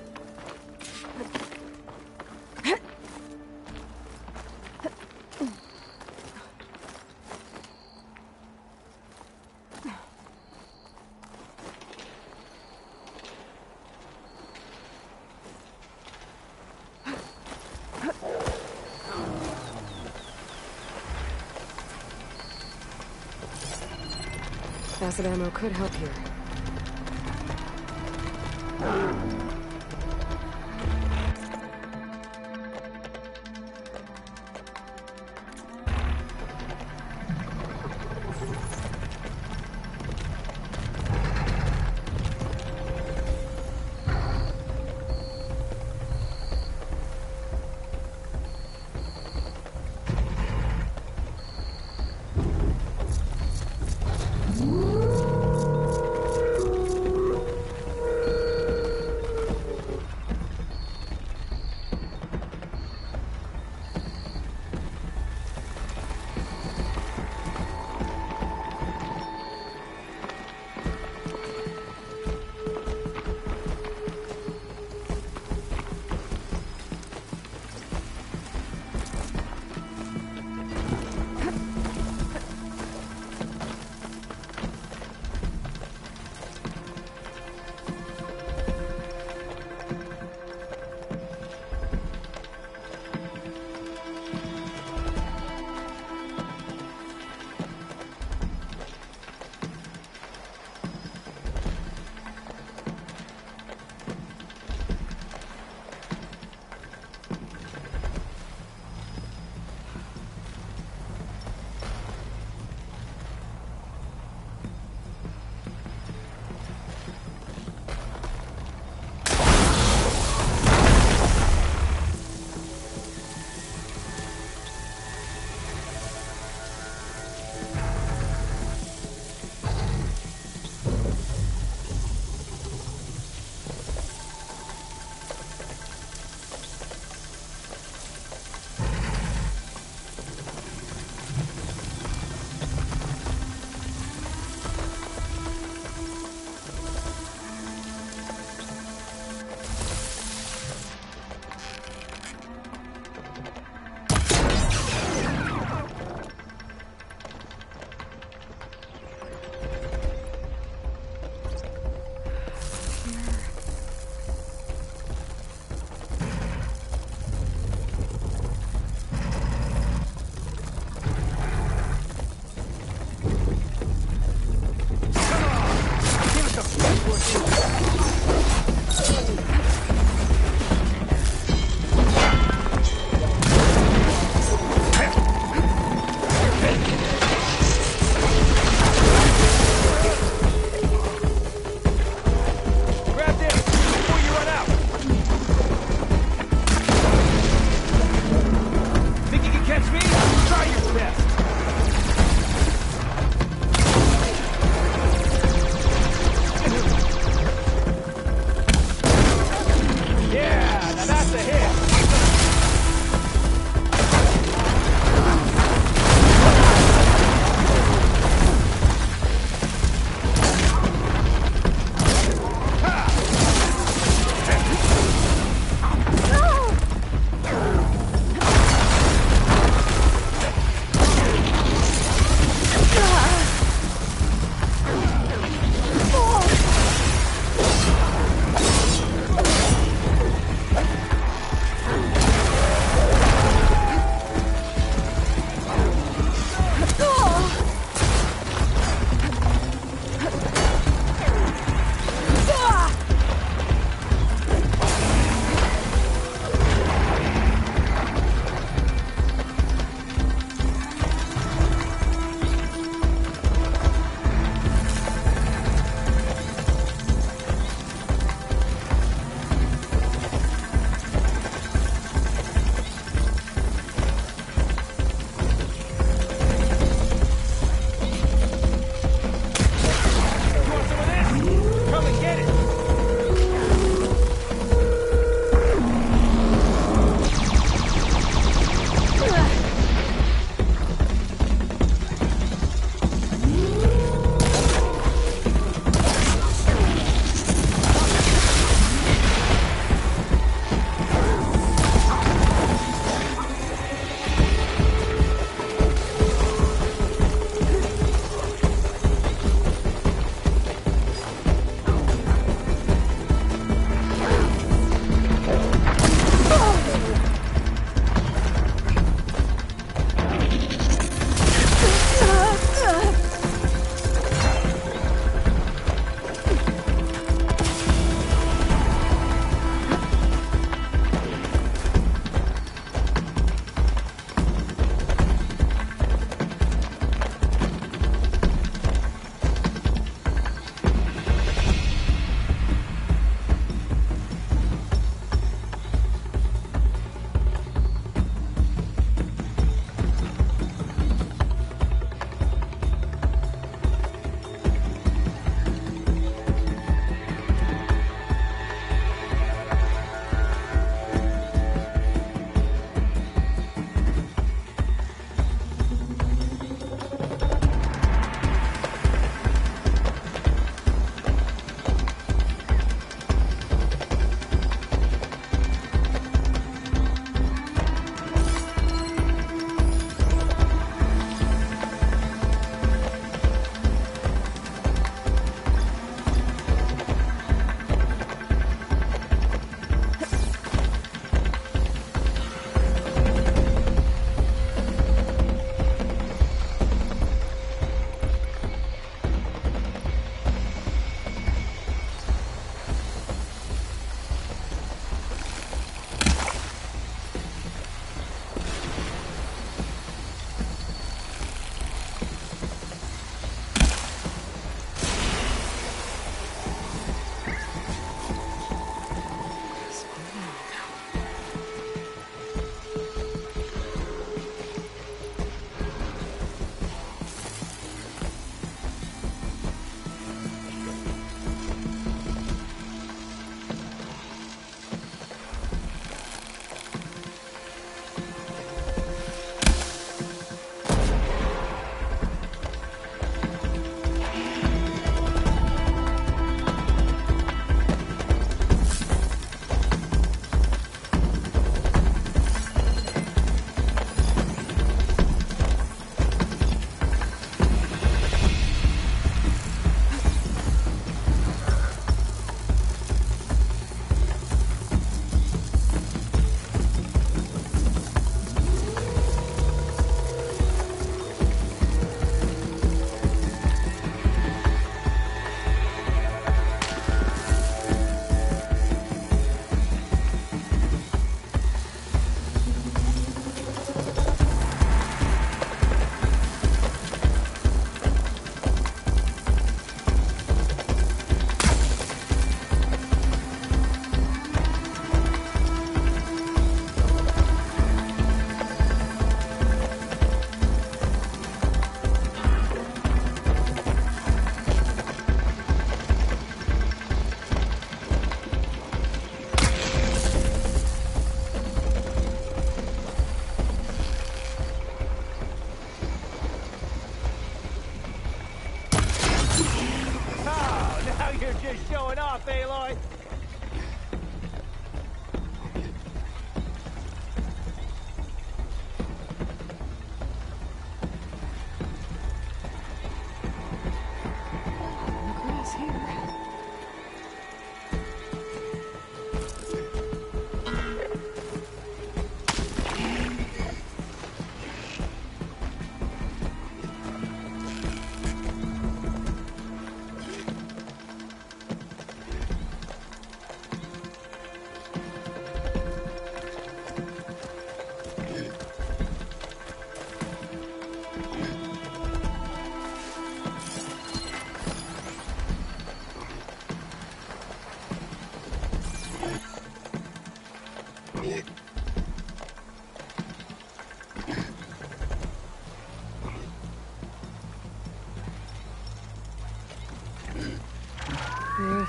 Acid ammo could help here.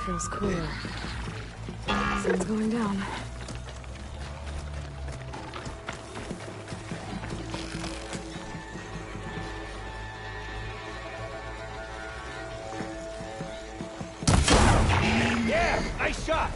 feels cooler. Sun's going down. Yeah! Nice shot!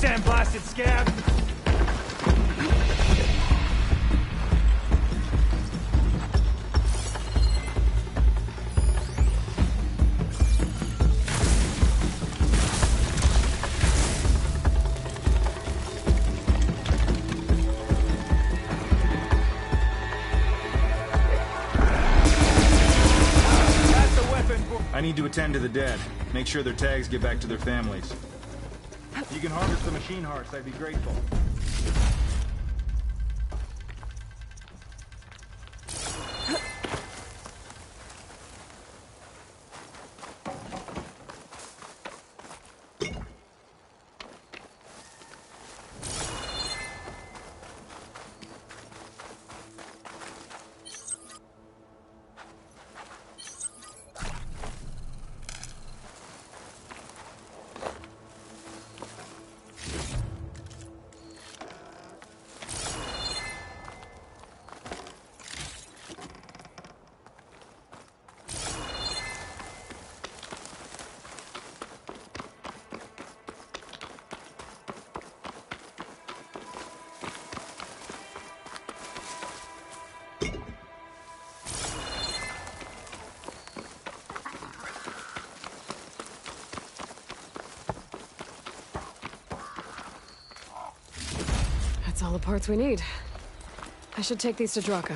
sandblasted scab! I need to attend to the dead. Make sure their tags get back to their families. If you can harvest the machine hearts, I'd be grateful. All the parts we need. I should take these to Draka.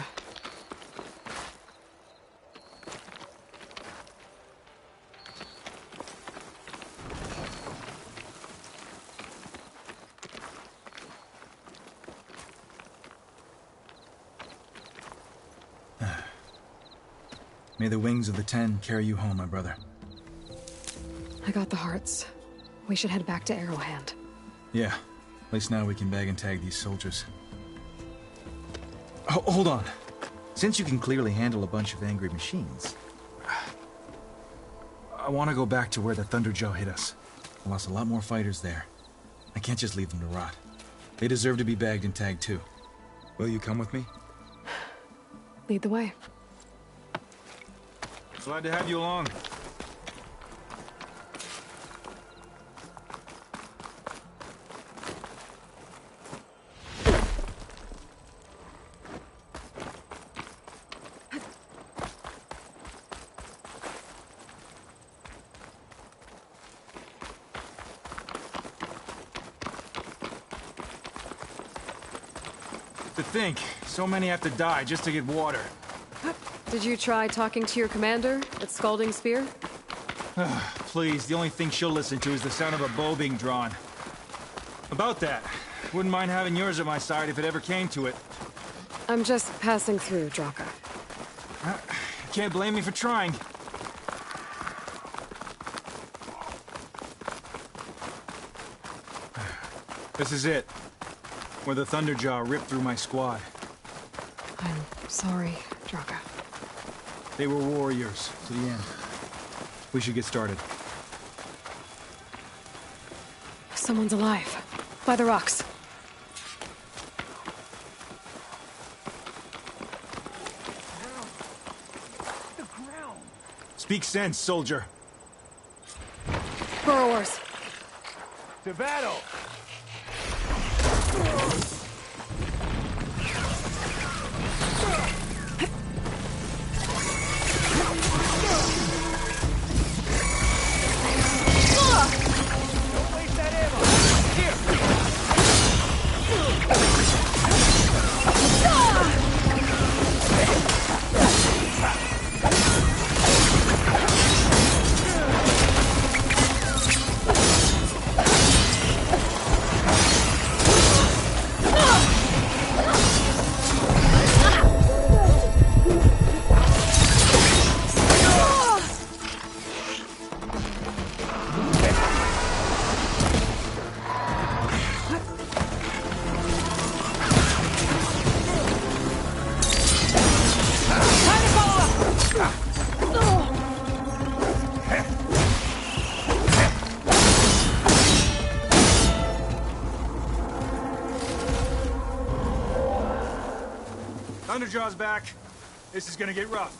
May the wings of the Ten carry you home, my brother. I got the hearts. We should head back to Arrowhand. Yeah. At least now we can bag and tag these soldiers. Hold on. Since you can clearly handle a bunch of angry machines, I want to go back to where the Thunderjaw hit us. I lost a lot more fighters there. I can't just leave them to rot. They deserve to be bagged and tagged too. Will you come with me? Lead the way. Glad to have you along. To think, so many have to die just to get water. Did you try talking to your commander at Scalding Spear? Please, the only thing she'll listen to is the sound of a bow being drawn. About that, wouldn't mind having yours at my side if it ever came to it. I'm just passing through, Draka. Can't blame me for trying. This is it. Where the Thunderjaw ripped through my squad. I'm sorry, Draka. They were warriors to the end. We should get started. Someone's alive. By the rocks. Speak sense, soldier. Burrowers. To battle! Thunderjaw's back. This is gonna get rough.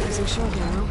Losing short now.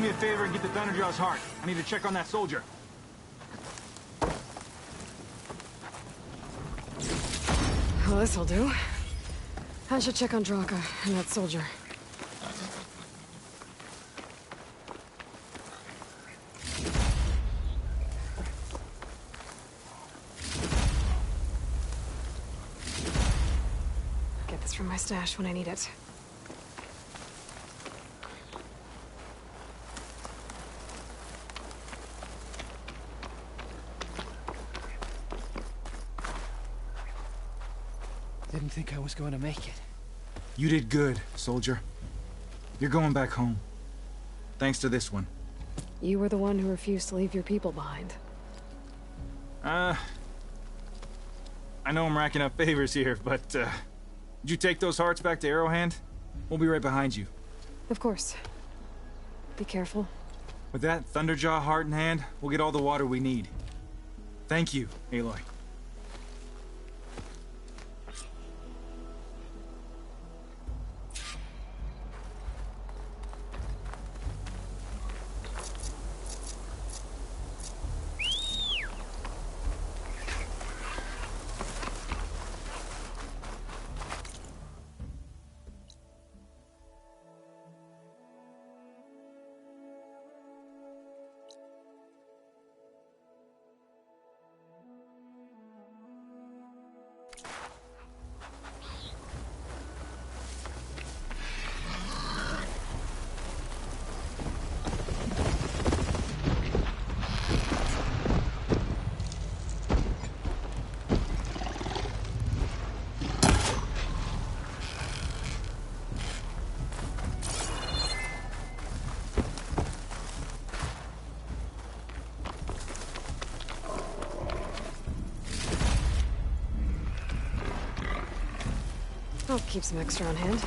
me a favor and get the Thunderjaw's heart. I need to check on that soldier. Well, this'll do. I should check on Draka and that soldier. Get this from my stash when I need it. Didn't think I was going to make it. You did good, soldier. You're going back home. Thanks to this one. You were the one who refused to leave your people behind. I know I'm racking up favors here, but, did you take those hearts back to Arrowhand? We'll be right behind you. Of course. Be careful. With that Thunderjaw heart in hand, we'll get all the water we need. Thank you, Aloy. I'll keep some extra on hand.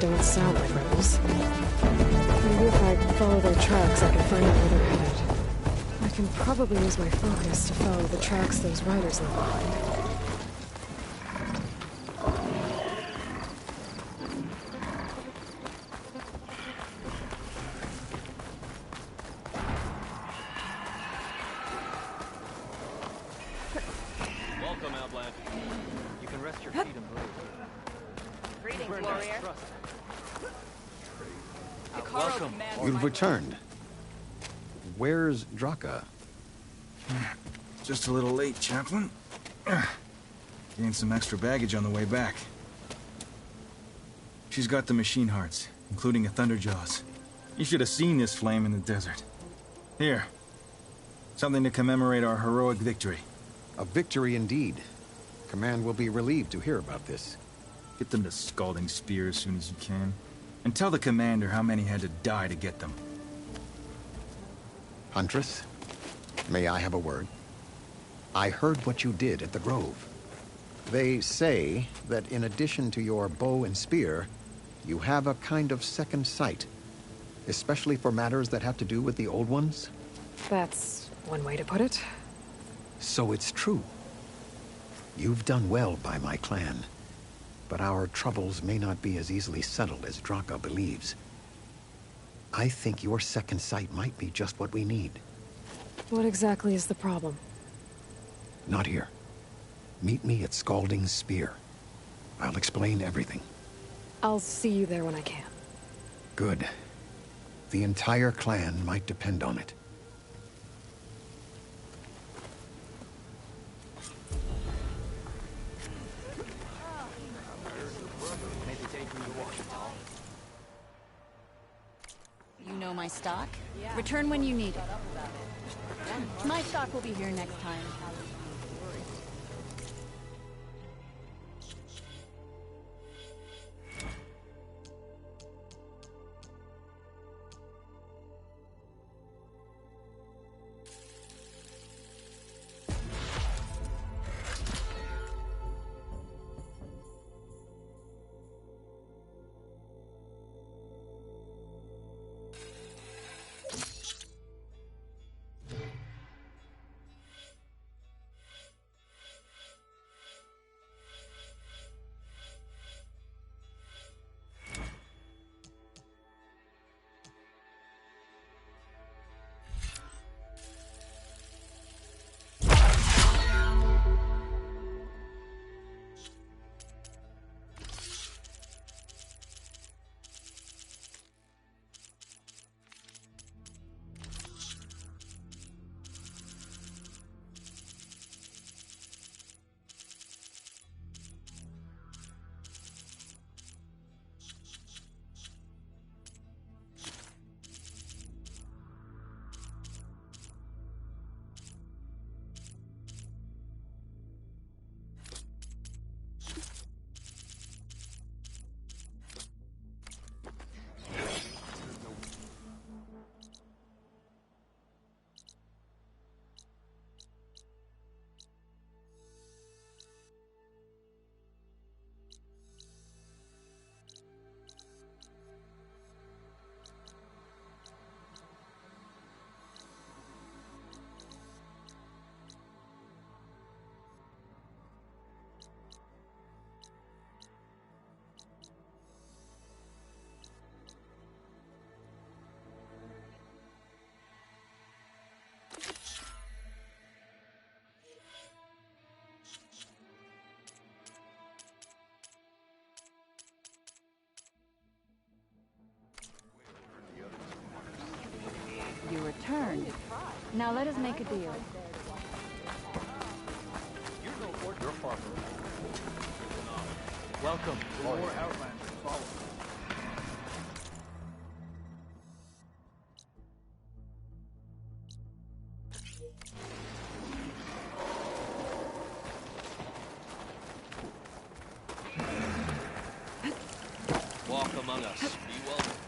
Don't sound like rebels. Maybe if I follow their tracks, I can find out where they're headed. I can probably use my focus to follow the tracks those riders left behind. Welcome, Outland. You can rest your feet and breathe. Greetings, warrior. Welcome. You've returned. Where's Draka? Just a little late, Chaplain. Gained some extra baggage on the way back. She's got the machine hearts, including a Thunderjaws. You should have seen this flame in the desert. Here. Something to commemorate our heroic victory. A victory indeed. Command will be relieved to hear about this. Get them to Scalding Spear as soon as you can. And tell the commander how many had to die to get them. Huntress, may I have a word? I heard what you did at the Grove. They say that in addition to your bow and spear, you have a kind of second sight, especially for matters that have to do with the Old Ones. That's one way to put it. So it's true. You've done well by my clan, but our troubles may not be as easily settled as Draka believes. I think your second sight might be just what we need. What exactly is the problem? Not here. Meet me at Scalding Spear. I'll explain everything. I'll see you there when I can. Good. The entire clan might depend on it. You know my stock? Return when you need it. My stock will be here next time. You returned. Now let us make a deal. You're far from welcome to more Outlanders. Follow. Walk among us. Be welcome.